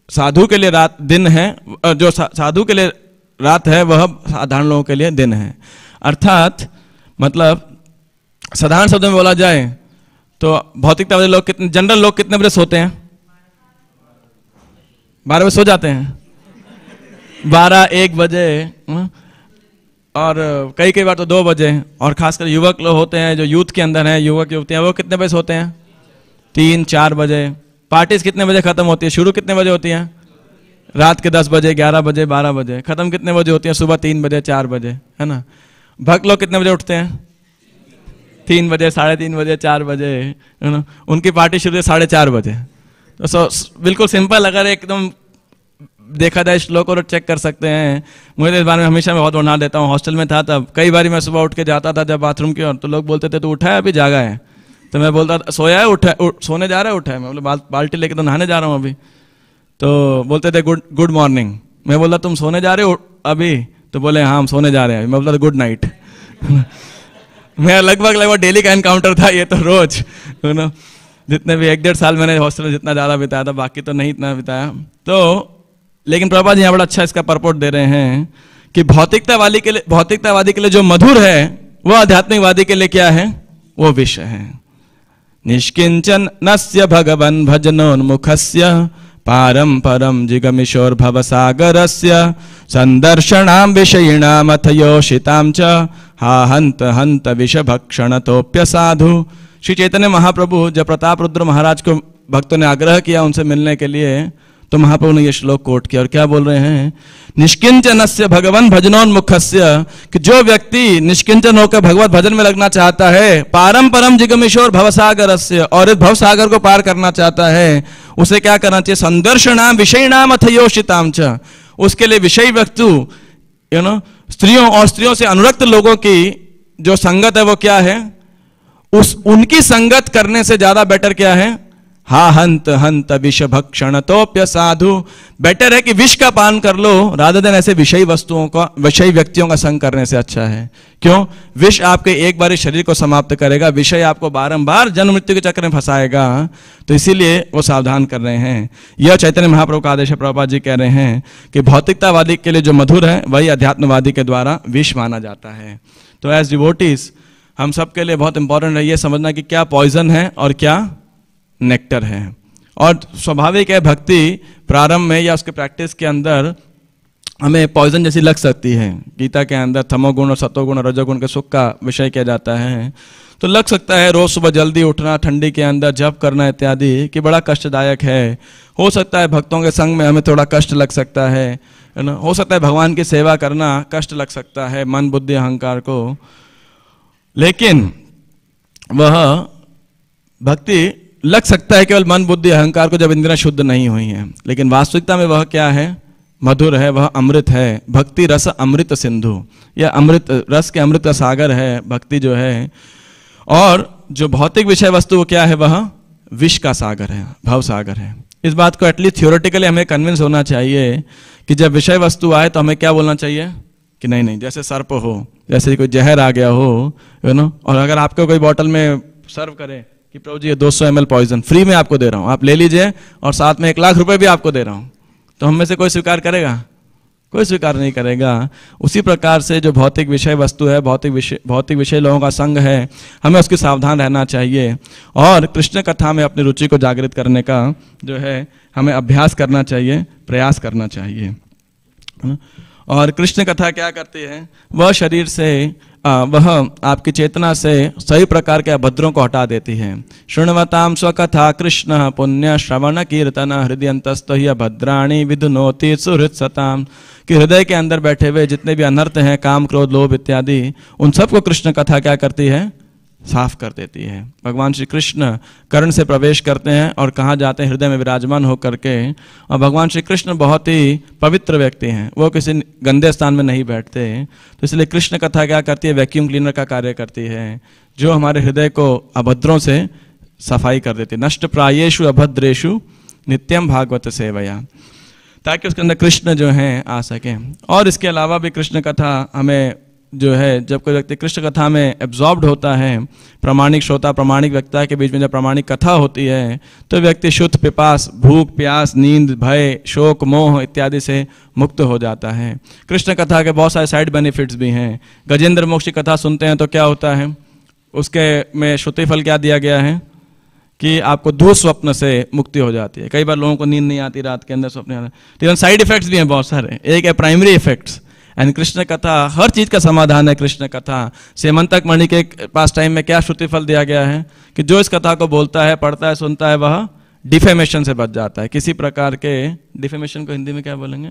Speaker 1: साधु के लिए रात दिन है, जो साधु के लिए रात है वह साधारण लोगों के लिए दिन है। अर्थात मतलब साधारण शब्द में बोला जाए तो भौतिकतावादी लोग कितने, जनरल लोग कितने बजे सोते हैं, 12 बजे सो जाते हैं, 12-1 बजे, और कई बार तो 2 बजे। और खासकर युवक लोग होते हैं जो यूथ के अंदर हैं, युवक युवतियाँ, वो कितने बजे सोते हैं, 3-4 बजे। पार्टीज कितने बजे खत्म होती है, शुरू कितने बजे होती है, रात के 10 बजे, 11 बजे, 12 बजे। खत्म कितने बजे होती है, सुबह 3 बजे, 4 बजे, है ना। भक्त लोग कितने बजे उठते हैं, 3 बजे, 3:30 बजे, 4 बजे, है ना। उनकी पार्टी शुरू है 4:30 बजे। तो बिल्कुल सिंपल, अगर एकदम देखा जाए श्लोक और चेक कर सकते हैं। मुझे इस बारे में हमेशा मैं बहुत बढ़ा देता हूँ, हॉस्टल में था तब कई बार मैं सुबह उठ के जाता था जब बाथरूम की ओर, तो लोग बोलते थे तो उठा है अभी जागा है, तो मैं बोलता था सोया है, उठा, सोने जा रहा है, उठा है। मैं बोला बाल्टी लेके तो नहाने जा रहा हूँ अभी। तो बोलते थे गुड मॉर्निंग। मैं बोला तुम सोने जा रहे हो अभी, तो बोले हाँ हम सोने जा रहे हैं। मैं बोला गुड नाइट। मैं लगभग डेली का एनकाउंटर था ये, तो रोज, यू नो, जितने भी 1-1.5 साल मैंने हॉस्टल में जितना ज़्यादा बिताया था, बाकी तो नहीं इतना बिताया। तो लेकिन प्रभुपाद जी यहाँ बड़ा अच्छा इसका परपोर्ट दे रहे हैं कि भौतिकतावादी के लिए जो मधुर है वो आध्यात्मिकवादी के लिए क्या है? वो विष है। निष्किंचन नस्य भगवन् भजनोन्मुखस्य पारम परम जिगमिशोर भवसागरस्य संदर्शनाम विषयिणाम अथ योषिताम च हा हंत हंत विषभक्षण तोप्य साधु। श्री चैतन्य महाप्रभु जब प्रताप रुद्र महाराज को भक्तों ने आग्रह किया उनसे मिलने के लिए, तो महाप्रभु ने यह श्लोक कोट किया और क्या बोल रहे हैं? निष्किंचनस्य भगवन् भजनोन्मुखस्य, कि जो व्यक्ति निष्किंचन होकर भगवत भजन में लगना चाहता है, पारम परम जिगमिशोर भवसागरस्य, और इस भवसागर को पार करना चाहता है, उसे क्या करना चाहिए? संदर्शनाम विषयिणाम अथ योषिताम च, उसके लिए विषय वस्तु स्त्रियों और स्त्रियों से अनुरक्त लोगों की जो संगत है वो क्या है? उनकी संगत करने से ज्यादा बेटर क्या है? हा हंत हंत विष भक्षण तोप्य साधु। बेटर है कि विष का पान कर लो राधे देन ऐसे विषयी वस्तुओं का, विषयी व्यक्तियों का संग करने से अच्छा है। क्यों? विष आपके एक बार शरीर को समाप्त करेगा, विषय आपको बारंबार जन्म मृत्यु के चक्र में फंसाएगा। तो इसीलिए वो सावधान कर रहे हैं। यह चैतन्य महाप्रभु का आदेश है। प्रभुपाद जी कह रहे हैं कि भौतिकतावादी के लिए जो मधुर है वही अध्यात्मवादी के द्वारा विष माना जाता है। तो एज डिवोटीज हम सबके लिए बहुत इंपॉर्टेंट है ये समझना कि क्या पॉइजन है और क्या नेक्टर है। और स्वाभाविक है भक्ति प्रारंभ में या उसके प्रैक्टिस के अंदर हमें पॉइजन जैसी लग सकती है। गीता के अंदर तमोगुण और सतोगुण और रजोगुण के सुख का विषय किया जाता है, तो लग सकता है रोज सुबह जल्दी उठना, ठंडी के अंदर जप करना इत्यादि कि बड़ा कष्टदायक है। हो सकता है भक्तों के संग में हमें थोड़ा कष्ट लग सकता है ना। हो सकता है भगवान की सेवा करना कष्ट लग सकता है मन बुद्धि अहंकार को, लेकिन वह भक्ति लग सकता है केवल मन बुद्धि अहंकार को जब इंद्रियां शुद्ध नहीं हुई हैं, लेकिन वास्तविकता में वह क्या है? मधुर है, वह अमृत है। भक्ति रस अमृत सिंधु, यह अमृत रस के अमृत का सागर है भक्ति जो है। और जो भौतिक विषय वस्तु वो क्या है? वह विष का सागर है, भव सागर है। इस बात को एटलीस्ट थियोरेटिकली हमें कन्विंस होना चाहिए कि जब विषय वस्तु आए तो हमें क्या बोलना चाहिए कि नहीं नहीं, जैसे सर्प हो, जैसे कोई जहर आ गया हो, और अगर आपको कोई बोतल में सर्व करे कि प्रभु जी ये 200 ml पॉइजन फ्री में आपको दे रहा हूँ, आप ले लीजिए और साथ में 1 लाख रुपए भी आपको दे रहा हूँ, तो हम में से कोई स्वीकार करेगा? कोई स्वीकार नहीं करेगा। उसी प्रकार से जो भौतिक विषय वस्तु है, भौतिक विषय लोगों का संग है, हमें उसकी सावधान रहना चाहिए और कृष्ण कथा में अपनी रुचि को जागृत करने का जो है हमें अभ्यास करना चाहिए, प्रयास करना चाहिए। और कृष्ण कथा क्या करती है? वह शरीर से वह आपकी चेतना से सही प्रकार के अभद्रों को हटा देती है। शृण्वतां स्वकथा कृष्ण पुण्य श्रवण कीर्तन हृदयंतस्थ ही अभद्राणि विधुनोति सुहृत् सताम, कि हृदय के अंदर बैठे हुए जितने भी अनर्थ हैं, काम क्रोध लोभ इत्यादि, उन सबको कृष्ण कथा क्या करती है? साफ कर देती है। भगवान श्री कृष्ण कर्ण से प्रवेश करते हैं और कहाँ जाते हैं? हृदय में विराजमान होकर के। और भगवान श्री कृष्ण बहुत ही पवित्र व्यक्ति हैं, वो किसी गंदे स्थान में नहीं बैठते। तो इसलिए कृष्ण कथा क्या करती है? वैक्यूम क्लीनर का कार्य करती है, जो हमारे हृदय को अभद्रों से सफाई कर देती है। नष्ट प्रायेषु अभद्रेषु नित्यम भागवत सेवया, ताकि उसके अंदर कृष्ण जो हैं आ सकें। और इसके अलावा भी कृष्ण कथा हमें जो है, जब कोई व्यक्ति कृष्ण कथा में एब्जॉर्ब्ड होता है, प्रामाणिक श्रोता प्रामाणिक वक्ता के बीच में जब प्रामाणिक कथा होती है, तो व्यक्ति शुद्ध पिपास, भूख प्यास, नींद, भय, शोक, मोह इत्यादि से मुक्त हो जाता है। कृष्ण कथा के बहुत सारे साइड बेनिफिट्स भी हैं। गजेंद्र मोक्ष की कथा सुनते हैं तो क्या होता है? उसके में श्रुति फल क्या दिया गया है कि आपको दुःस्वप्न से मुक्ति हो जाती है। कई बार लोगों को नींद नहीं आती रात के अंदर, स्वप्न आते हैं। तो साइड इफेक्ट्स भी हैं बहुत सारे। एक है प्राइमरी इफेक्ट्स, एंड कृष्ण कथा हर चीज का समाधान है। कृष्ण कथा सेमंतक मणि के पास टाइम में क्या श्रुति फल दिया गया है कि जो इस कथा को बोलता है, पढ़ता है, सुनता है, वह डिफेमेशन से बच जाता है। किसी प्रकार के डिफेमेशन को हिंदी में क्या बोलेंगे?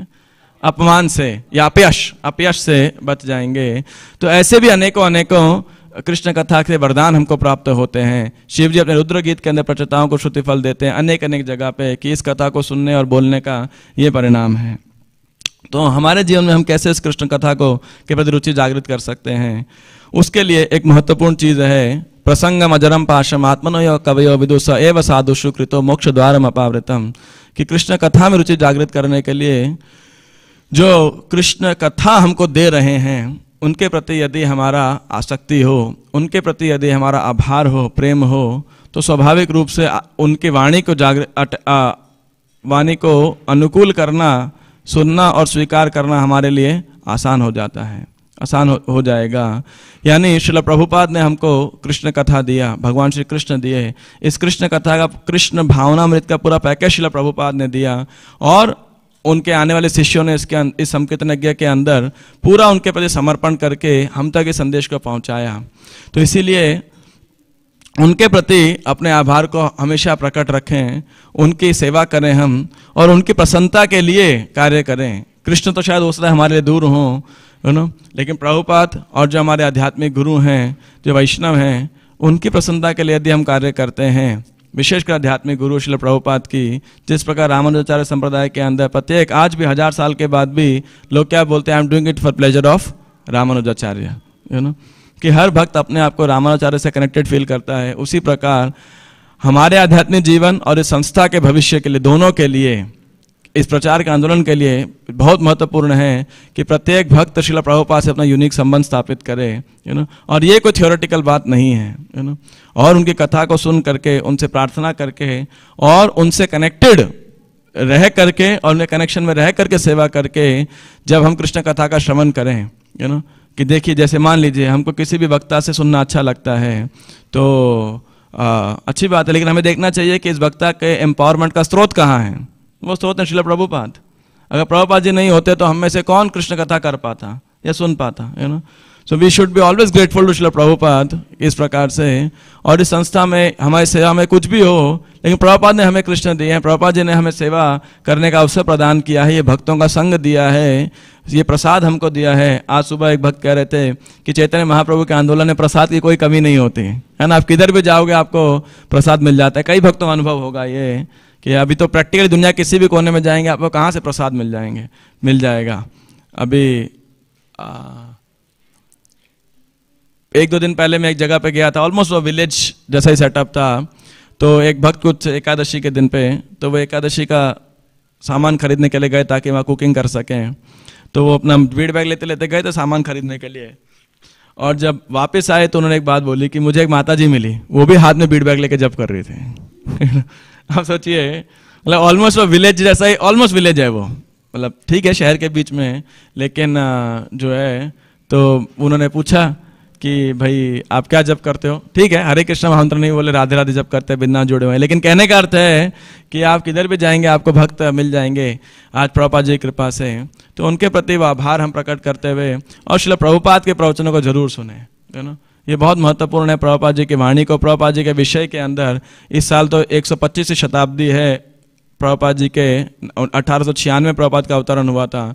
Speaker 1: अपमान से या अपयश से बच जाएंगे। तो ऐसे भी अनेकों कृष्ण कथा के वरदान हमको प्राप्त होते हैं। शिव जी अपने रुद्र गीत के अंदर प्रचेताओं को श्रुति फल देते हैं अनेक जगह पे कि इस कथा को सुनने और बोलने का ये परिणाम है। तो हमारे जीवन में हम कैसे इस कृष्ण कथा को के प्रति रुचि जागृत कर सकते हैं? उसके लिए एक महत्वपूर्ण चीज है प्रसंगम अजरम पाशम आत्मनो कवयो विदुष एव साधुषु कृतो मोक्ष द्वारम अपावृतम, कि कृष्ण कथा में रुचि जागृत करने के लिए जो कृष्ण कथा हमको दे रहे हैं उनके प्रति यदि हमारा आसक्ति हो, उनके प्रति यदि हमारा आभार हो, प्रेम हो, तो स्वाभाविक रूप से उनकी वाणी को अनुकूल करना, सुनना और स्वीकार करना हमारे लिए आसान हो जाता है, आसान हो जाएगा। यानी श्रील प्रभुपाद ने हमको कृष्ण कथा दिया, भगवान श्री कृष्ण दिए, इस कृष्ण कथा का, कृष्ण भावनामृत का पूरा पैकेज श्रील प्रभुपाद ने दिया और उनके आने वाले शिष्यों ने इस संकीर्तन यज्ञ के अंदर पूरा उनके प्रति समर्पण करके हम तक इस संदेश को पहुंचाया। तो इसीलिए उनके प्रति अपने आभार को हमेशा प्रकट रखें, उनकी सेवा करें हम और उनकी प्रसन्नता के लिए कार्य करें। कृष्ण तो शायद उससे हमारे लिए दूर हों, यू नो, लेकिन प्रभुपाद और जो हमारे आध्यात्मिक गुरु हैं, जो वैष्णव हैं, उनकी प्रसन्नता के लिए यदि हम कार्य करते हैं, विशेषकर आध्यात्मिक गुरु श्रील प्रभुपाद की, जिस प्रकार रामानुजाचार्य संप्रदाय के अंदर प्रत्येक, आज भी 1000 साल के बाद भी लोग क्या बोलते हैं, I am doing it for pleasure of Ramanujacharya, you know, कि हर भक्त अपने आप को रामानुजाचार्य से कनेक्टेड फील करता है। उसी प्रकार हमारे आध्यात्मिक जीवन और इस संस्था के भविष्य के लिए, दोनों के लिए, इस प्रचार के आंदोलन के लिए बहुत महत्वपूर्ण है कि प्रत्येक भक्त श्रील प्रभुपाद से अपना यूनिक संबंध स्थापित करे, यू नो, और ये कोई थ्योरेटिकल बात नहीं है, यू नो, और उनकी कथा को सुन करके, उनसे प्रार्थना करके और उनसे कनेक्टेड रह करके और उनके कनेक्शन में रह करके सेवा करके जब हम कृष्ण कथा का श्रवण करें, यू नो, कि देखिए जैसे मान लीजिए हमको किसी भी वक्ता से सुनना अच्छा लगता है तो अच्छी बात है, लेकिन हमें देखना चाहिए कि इस वक्ता के एम्पावरमेंट का स्रोत कहाँ है। वो स्रोत है श्रील प्रभुपाद। अगर प्रभुपाद जी नहीं होते तो हम में से कौन कृष्ण कथा कर पाता या सुन पाता, you know. So we should be always grateful to Srila Prabhupada इस प्रकार से। और इस संस्था में, हमारी सेवा में कुछ भी हो, लेकिन प्रभुपाद ने हमें कृष्ण दिए हैं, प्रभुपाद जी ने हमें सेवा करने का अवसर प्रदान किया है, ये भक्तों का संग दिया है, ये प्रसाद हमको दिया है। आज सुबह एक भक्त कह रहे थे कि चैतन्य महाप्रभु के आंदोलन में प्रसाद की कोई कमी नहीं होती है ना, आप किधर भी जाओगे आपको प्रसाद मिल जाता है। कई भक्तों का अनुभव होगा ये कि अभी तो प्रैक्टिकली दुनिया किसी भी कोने में जाएंगे आपको कहाँ से प्रसाद मिल जाएगा। अभी 1-2 दिन पहले मैं एक जगह पे गया था, ऑलमोस्ट वो विलेज जैसा ही सेटअप था। तो एक भक्त कुछ एकादशी के दिन पे, तो वो एकादशी का सामान खरीदने के लिए गए ताकि वहाँ कुकिंग कर सकें। तो वो अपना बीड़ बैग लेते लेते गए थे सामान खरीदने के लिए, और जब वापस आए तो उन्होंने एक बात बोली कि मुझे एक माता जी मिली, वो भी हाथ में बीड़ बैग लेके जब कर रही थी। आप सोचिए, मतलब ऑलमोस्ट वो विलेज जैसा ही, ऑलमोस्ट विलेज है वो, मतलब ठीक है शहर के बीच में, लेकिन जो है तो उन्होंने पूछा कि भाई आप क्या जप करते हो। ठीक है, हरे कृष्ण मंत्र नहीं बोले, राधे राधे जप करते हैं, बिना जुड़े हुए हैं, लेकिन कहने का अर्थ है कि आप किधर भी जाएंगे आपको भक्त मिल जाएंगे आज प्रभुपाद जी की कृपा से। तो उनके प्रति वो आभार हम प्रकट करते हुए, और श्रील प्रभुपाद के प्रवचनों को जरूर सुने, है ना, ये बहुत महत्वपूर्ण है। प्रभुपाद जी की वाणी को, प्रभुपाद जी के विषय के अंदर, इस साल तो 125वीं शताब्दी है प्रभुपाद जी के, 1896 में प्रभुपाद का अवतरण हुआ था।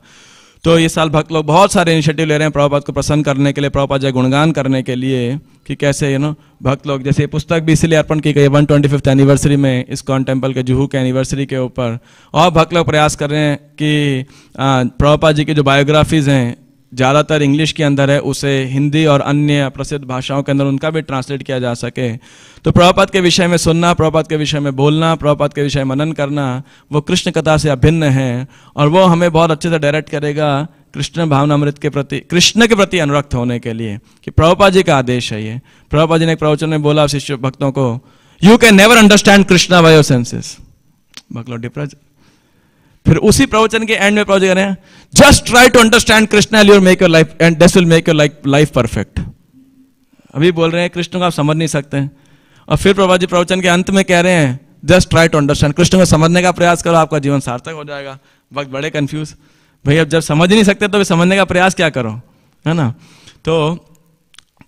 Speaker 1: तो ये साल भक्त लोग बहुत सारे इनिशिएटिव ले रहे हैं प्रभुपाद को प्रसन्न करने के लिए, प्रभुपाद जी गुणगान करने के लिए, कि कैसे यू नो भक्त लोग, जैसे पुस्तक भी इसलिए अर्पण की गई 125th एनिवर्सरी में, इस्कॉन टेम्पल के जुहू के एनिवर्सरी के ऊपर। और भक्त लोग प्रयास कर रहे हैं कि प्रभुपाद जी की जो बायोग्राफीज़ हैं ज़्यादातर इंग्लिश के अंदर है, उसे हिंदी और अन्य प्रसिद्ध भाषाओं के अंदर उनका भी ट्रांसलेट किया जा सके। तो प्रभुपाद के विषय में सुनना, प्रभुपाद के विषय में बोलना, प्रभुपाद के विषय में मनन करना, वो कृष्ण कथा से अभिन्न है, और वो हमें बहुत अच्छे से डायरेक्ट करेगा कृष्ण भावनामृत के प्रति, कृष्ण के प्रति अनुरक्त होने के लिए, कि प्रभुपाद जी का आदेश है ये। प्रभुपाद जी ने एक प्रवचन में बोला शिष्य भक्तों को, you can never understand Krishna by your senses. भक्त लोग डिप्रेस। फिर उसी प्रवचन के एंड में प्रवचन करें, just try to understand Krishna and make your life and this will make your life perfect. अभी बोल रहे हैं कृष्ण को आप समझ नहीं सकते, और फिर प्रभुपाद जी प्रवचन के अंत में कह रहे हैं, just try to understand, Krishna को समझने का प्रयास करो, आपका जीवन सार्थक हो जाएगा। वक्त बड़े कंफ्यूज, भाई अब जब समझ ही नहीं सकते तो समझने का प्रयास क्या करो, है ना। तो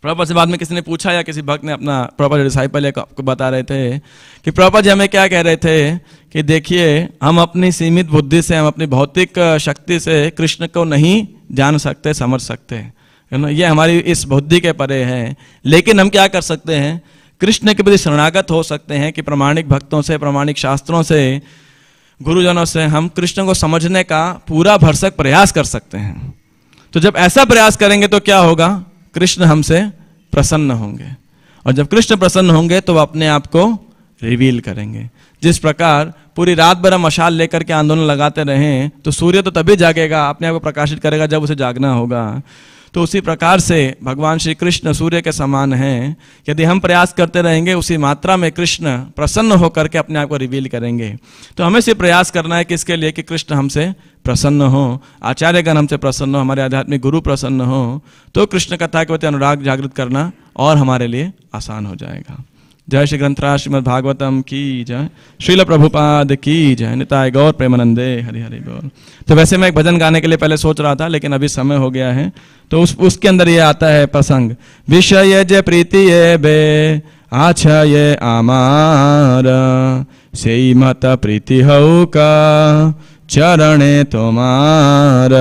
Speaker 1: प्रभुपाद से बाद में किसी ने पूछा, या किसी भक्त ने अपना, प्रभुपाद डिसाइपल को बता रहे थे कि प्रभुपाद जी हमें क्या कह रहे थे कि देखिए हम अपनी सीमित बुद्धि से, हम अपनी भौतिक शक्ति से कृष्ण को नहीं जान सकते, समझ सकते, है ना, ये हमारी इस बुद्धि के परे है। लेकिन हम क्या कर सकते हैं, कृष्ण के प्रति शरणागत हो सकते हैं कि प्रामाणिक भक्तों से, प्रामाणिक शास्त्रों से, गुरुजनों से हम कृष्ण को समझने का पूरा भरसक प्रयास कर सकते हैं। तो जब ऐसा प्रयास करेंगे तो क्या होगा, कृष्ण हमसे प्रसन्न होंगे, और जब कृष्ण प्रसन्न होंगे तो वो अपने आप को रिवील करेंगे। जिस प्रकार पूरी रात भर हम मशाल लेकर के आंदोलन लगाते रहें तो सूर्य तो तभी जागेगा, अपने आप को प्रकाशित करेगा जब उसे जागना होगा। तो उसी प्रकार से भगवान श्री कृष्ण सूर्य के समान हैं। यदि हम प्रयास करते रहेंगे उसी मात्रा में कृष्ण प्रसन्न होकर के अपने आप को रिवील करेंगे। तो हमें सिर्फ प्रयास करना है किसके लिए, कि कृष्ण हमसे प्रसन्न हो, आचार्यगण हमसे प्रसन्न हो, हमारे आध्यात्मिक गुरु प्रसन्न हो, तो कृष्ण कथा के प्रति अनुराग जागृत करना और हमारे लिए आसान हो जाएगा। जय श्री ग्रंथराज श्रीमद् भागवतम की जय, श्रील प्रभुपाद की जय, निताय गौर प्रेमानंदे, हरि हरि बोल। तो वैसे मैं एक भजन गाने के लिए पहले सोच रहा था, लेकिन अभी समय हो गया है, तो उसके अंदर ये आता है प्रसंग, विषय जे प्रीति ये बे आछा ये आमार, सेई मत प्रीति हऊ का चरणे तुम्हार।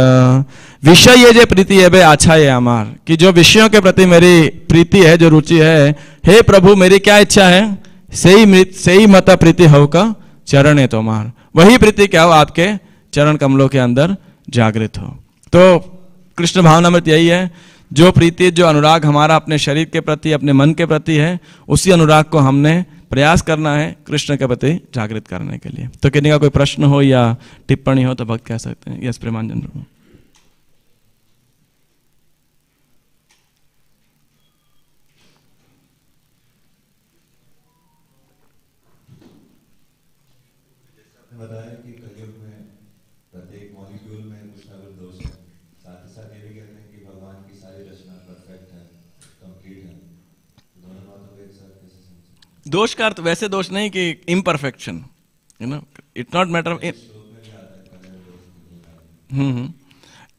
Speaker 1: विषय ये जे प्रीति है बे अच्छा है अमार, कि जो विषयों के प्रति मेरी प्रीति है, जो रुचि है, हे प्रभु मेरी क्या इच्छा है, सही मत प्रीति हो का चरण है तुम्हार, वही प्रीति क्या हो आपके चरण कमलों के अंदर जागृत हो। तो कृष्ण भावनामृत यही है, जो प्रीति जो अनुराग हमारा अपने शरीर के प्रति अपने मन के प्रति है, उसी अनुराग को हमने प्रयास करना है कृष्ण के प्रति जागृत करने के लिए। तो किसी का कोई प्रश्न हो या टिप्पणी हो तो भक्त कह सकते हैं। यस प्रेमानंद प्रभु।
Speaker 2: बताया कि कलयुग में प्रत्येक मॉलिक्यूल में कुछ ना कुछ दोष है, साथ ही साथ ये भी कहते हैं कि भगवान की सारी रचना परफेक्ट है, कंप्लीट है। दोनों बातों को एक साथ कैसे समझें?
Speaker 1: दोष का अर्थ वैसे दोष नहीं कि imperfection, you know, it's not matter of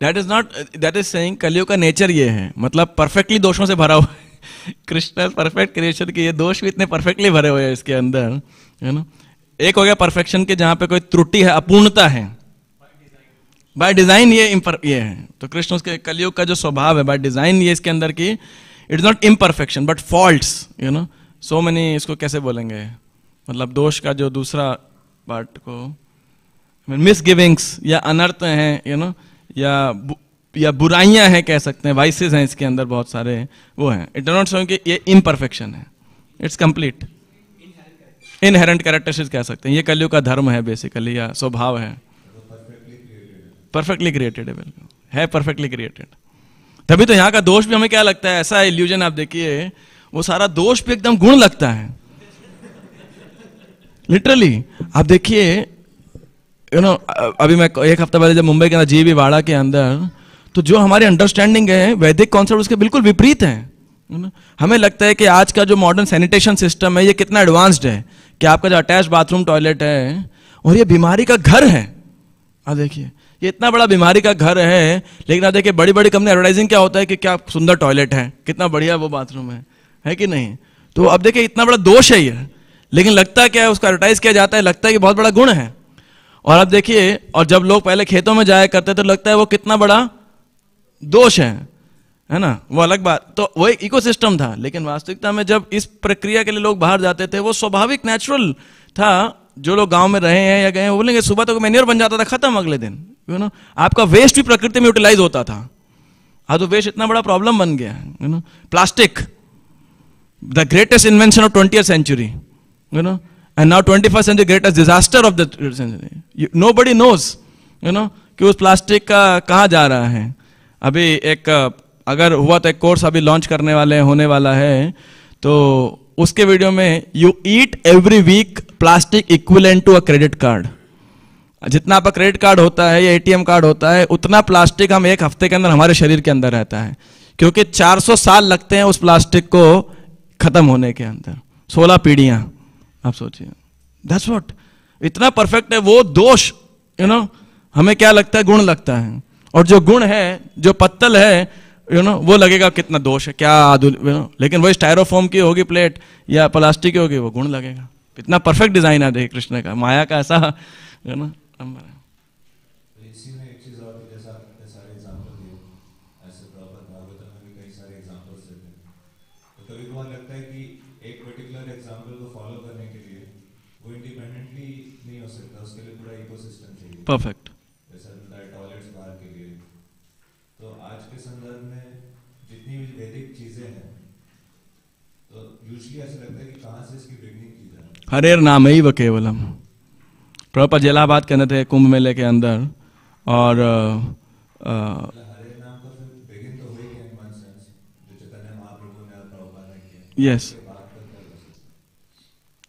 Speaker 1: that is saying कलयुग का नेचर ये है, मतलब परफेक्टली दोषों से भरा हुआ है। कृष्ण परफेक्ट क्रिएशन के ये दोष भी इतने परफेक्टली भरे हुए हैं इसके अंदर, यू नो। एक हो गया परफेक्शन के जहां पे कोई त्रुटि है, अपूर्णता है, बाय डिजाइन ये है। तो कृष्ण उसके कलयुग का जो स्वभाव है बाय डिजाइन ये इसके अंदर की it's not imperfection but faults, you know, so many, इसको कैसे बोलेंगे, मतलब दोष का जो दूसरा पार्ट को मिसगिविंग्स या अनर्थ हैं, यू नो, या बुराइयां हैं कह सकते हैं, वाइसेस हैं इसके अंदर बहुत सारे, वो हैं। इट डज नॉट शो कि ये इम्परफेक्शन है, इट्स कंप्लीट इनहेरेंट कैरेक्टरिस्टिक्स कह सकते हैं। ये कलयुग का धर्म है बेसिकली, या स्वभाव है, परफेक्टली क्रिएटेड है, बिल्कुल है परफेक्टली क्रिएटेड। तभी तो यहाँ का दोष भी हमें क्या लगता है, ऐसा इल्यूजन आप देखिए, वो सारा दोष भी एकदम गुण लगता है। लिटरली आप देखिए, यू नो, अभी मैं एक हफ्ता पहले जब मुंबई के अंदर जीबी वाड़ा के अंदर, तो जो हमारी अंडरस्टैंडिंग है वैदिक कॉन्सेप्ट उसके बिल्कुल विपरीत है। हमें लगता है कि आज का जो मॉडर्न सैनिटेशन सिस्टम है ये कितना एडवांस्ड है, कि आपका जो अटैच बाथरूम टॉयलेट है, और ये बीमारी का घर है। आप देखिए ये इतना बड़ा बीमारी का घर है, लेकिन आप देखिए बड़ी बड़ी कंपनी एडवर्टाइजिंग क्या होता है कि क्या सुंदर टॉयलेट है, कितना बढ़िया वो बाथरूम है कि नहीं। तो अब देखिए इतना बड़ा दोष है ये, लेकिन लगता क्या है, उसका एडवर्टाइज किया जाता है, लगता है कि बहुत बड़ा गुण है। और अब देखिए, और जब लोग पहले खेतों में जाया करते तो लगता है वो कितना बड़ा दोष है ना, वो अलग बात। तो वो एक इकोसिस्टम था, लेकिन वास्तविकता में जब इस प्रक्रिया के लिए लोग बाहर जाते थे, वो स्वाभाविक नेचुरल था। जो लोग गांव में रहे हैं या गए हैं वो बोलेंगे सुबह तक मैन्योर बन जाता था, खत्म अगले दिन, यू नो। आपका वेस्ट भी प्रकृति में यूटिलाइज होता था। आज तो वेस्ट इतना बड़ा प्रॉब्लम बन गया है, you know. Plastic the greatest invention of 20th century, you know, and now 21st century greatest disaster of the century. Nobody knows, you know, कि उस प्लास्टिक का कहाँ जा रहा है। अभी एक अगर हुआ तो एक कोर्स अभी लॉन्च करने वाले होने वाला है, तो उसके वीडियो में you eat every week plastic equivalent to a credit card. जितना आपका क्रेडिट कार्ड होता है या एटीएम कार्ड होता है, उतना प्लास्टिक हम एक हफ्ते के अंदर हमारे शरीर के अंदर रहता है, क्योंकि 400 साल लगते हैं उस प्लास्टिक को खत्म होने के अंदर, 16 पीढ़ियां। आप सोचिए, दैट्स व्हाट, इतना परफेक्ट है वो दोष, यू नो, हमें क्या लगता है, गुण लगता है। और जो गुण है, जो पत्तल है, यू नो, वो लगेगा कितना दोष है, क्या यू नो, लेकिन वही स्टायरोफोम की होगी प्लेट या प्लास्टिक की होगी, वो गुण लगेगा। इतना परफेक्ट डिजाइन है देखिए कृष्ण का, माया का ऐसा, यू नो।
Speaker 2: इसी में एक चीज और, जैसा आपने सारे एग्जांपल दिए, ऐसे प्रॉपर भागवतम में भी कई सारे एग्जांपल्स देते हैं। तो कभी कभार लगता है कि एक पर्टिकुलर एग्जांपल को फॉलो करने के लिए वो इंडिपेंडेंटली नहीं हो सकता, उसके लिए पूरा इकोसिस्टम चाहिए।
Speaker 1: परफेक्ट।
Speaker 2: जैसा टॉयलेट्स बाहर के लिए, तो आज के संदर्भ में जितनी भी वैदिक चीजें हैं, तो यूजुअली ऐसा लगता है कि कहाँ से इसकी बिगनिंग की जाए।
Speaker 1: हरेर नाम ही व केवलम। प्रभुपाद इलाहाबाद कहने थे कुंभ मेले के अंदर, और
Speaker 2: हरे नाम का फिर बिगिन तो हो ही गया
Speaker 1: यस,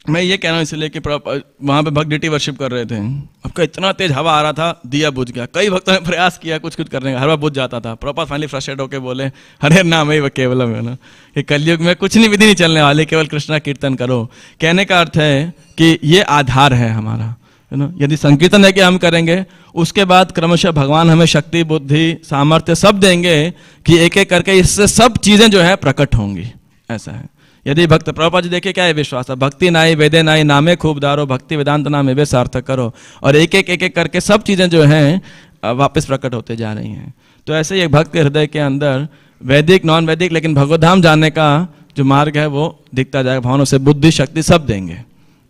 Speaker 1: मैं ये कह रहा हूँ इसलिए कि वहाँ पे भक्त डिटी वर्शिप कर रहे थे, आपका इतना तेज हवा आ रहा था, दिया बुझ गया। कई भक्तों ने प्रयास किया कुछ कुछ करने का, हर बार बुझ जाता था। प्रॉपर फाइनली फ्रस्ट्रेट होकर बोले हरे नाम ही केवलम है ना, कि कलयुग में कुछ नहीं विधि नहीं चलने वाली, केवल कृष्णा कीर्तन करो। कहने का अर्थ है कि ये आधार है हमारा, है ना। यदि संकीर्तन है कि हम करेंगे, उसके बाद क्रमशः भगवान हमें शक्ति बुद्धि सामर्थ्य सब देंगे कि एक एक करके इससे सब चीजें जो है प्रकट होंगी, ऐसा है। यदि भक्त, प्रभुपाद जी देखिए क्या है विश्वास है, भक्ति नाई वेदे नाई नामे खूब दारो, भक्ति वेदांत नाम वे सार्थक करो, और एक एक करके सब चीजें जो हैं वापस प्रकट होते जा रही हैं। तो ऐसे ही एक भक्त के हृदय के अंदर वैदिक नॉन वैदिक लेकिन भगवत धाम जानने का जो मार्ग है वो दिखता जाएगा। भगवान उसे बुद्धि शक्ति सब देंगे।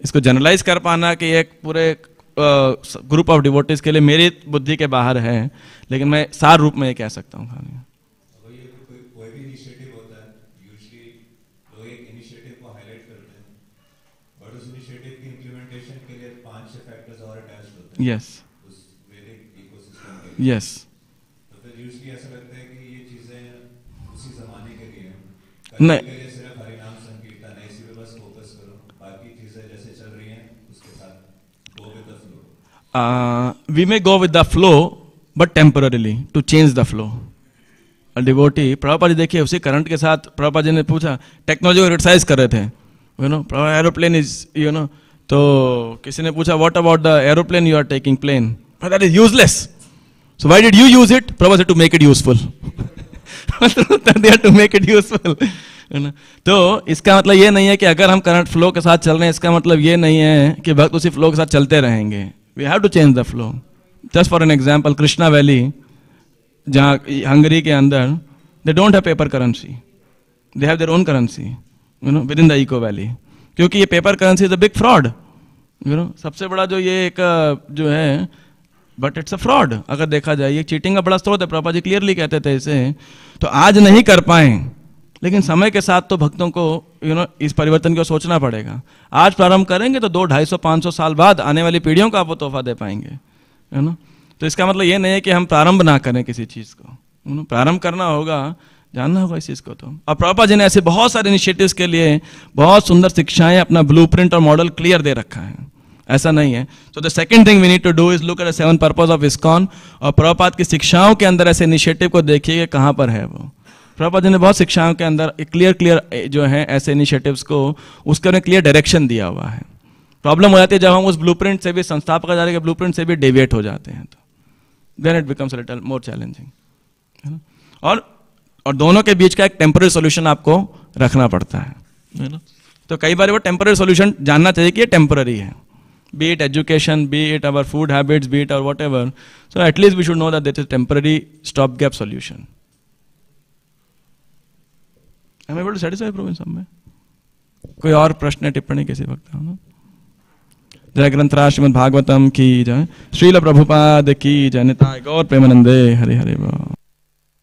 Speaker 1: इसको जनरलाइज कर पाना कि एक पूरे ग्रुप ऑफ डिवोटीज के लिए मेरी बुद्धि के बाहर है, लेकिन मैं सार रूप में ये कह सकता हूँ खाली।
Speaker 2: कोई भी इनिशिएटिव होता है, यूजुअली लोग एक इनिशिएटिव को हाईलाइट करते हैं, बट उस इनिशिएटिव की इंप्लीमेंटेशन के लिए 5-6 फैक्टर्स और अटैच्ड होते हैं।
Speaker 1: यस,
Speaker 2: उस वैदिक इकोसिस्टम के लिए।
Speaker 1: यस।
Speaker 2: तो फिर यूजुअली ऐसा लगता है कि ये चीजें उसी जमाने के लिए हैं,
Speaker 1: नहीं,
Speaker 2: के लिए सिर्फ हरिनाम संकीर्तन है, इसी पे बस फोकस करो, बाकी चीजें जैसे चल रही हैं उसके साथ go with the flow.
Speaker 1: we may go with the flow but temporarily to change the flow. A devotee, Prabhupada ji देखिए उसी करंट के साथ, प्रभुपाद जी ने पूछा, टेक्नोलॉजी को क्रिटिसाइज कर रहे थे, you know, aeroplane is, you know, तो किसी ने पूछा what about the aeroplane you are taking plane, that is useless, so why did you use it, Prabhupada to make it useful, to make it useful, है ना। तो इसका मतलब ये नहीं है कि अगर हम करंट फ्लो के साथ चल रहे हैं, इसका मतलब ये नहीं है कि भक्त उसी फ्लो के साथ चलते रहेंगे। We have to change the flow. Just for an example, Krishna Valley, जहाँ हंगरी के अंदर, they don't have paper currency. They have their own currency, you know, within the Eco Valley. क्योंकि ये paper currency is a big fraud, you know. सबसे बड़ा जो ये एक जो है, but it's a fraud. अगर देखा जाए ये चीटिंग का बड़ा स्रोत है। प्रभुपाद जी क्लियरली कहते थे इसे। तो आज नहीं कर पाए, लेकिन समय के साथ तो भक्तों को यू नो इस परिवर्तन को सोचना पड़ेगा। आज प्रारंभ करेंगे तो 200, 250, 500 साल बाद आने वाली पीढ़ियों को आप वो तोहफा दे पाएंगे, है ना। तो इसका मतलब ये नहीं है कि हम प्रारंभ ना करें किसी चीज़ को, यू नो, प्रारंभ करना होगा, जानना होगा इस चीज़ को। तो और प्रभुपाद जी ने ऐसे बहुत सारे इनिशिएटिव्स के लिए बहुत सुंदर शिक्षाएं, अपना ब्लूप्रिंट और मॉडल क्लियर दे रखा है, ऐसा नहीं है। So the second thing we need to do is look at the 7 purpose of ISKCON, और प्रभुपाद की शिक्षाओं के अंदर ऐसे इनिशिएटिव को देखिए कहाँ पर है वो। प्रभुपाद जी ने बहुत शिक्षाओं के अंदर क्लियर जो है ऐसे इनिशिएटिव्स को, उसके उन्हें क्लियर डायरेक्शन दिया हुआ है। प्रॉब्लम हो जाती है जब हम उस ब्लूप्रिंट से भी, संस्थापक आचार्य के ब्लूप्रिंट से भी डेविएट हो जाते हैं, तो then it becomes a little more challenging, है ना। और दोनों के बीच का एक टेम्पररी सॉल्यूशन आपको रखना पड़ता है ना। तो कई बार वो टेम्पररी सॉल्यूशन जानना चाहिए कि ये टेम्पररी है, be it education, be it our food habits, be it or whatever. So at least we should know that this is temporary stop gap solution. Am I able to satisfy Prabhu in some way? कोई और प्रश्न टिप्पणी किसी वक्त हो ना? जय ग्रंथराज श्रीमद् भागवतम की जय, श्रील प्रभुपाद की जय, निताय गौर प्रेमानंदे, हरे हरे बोल।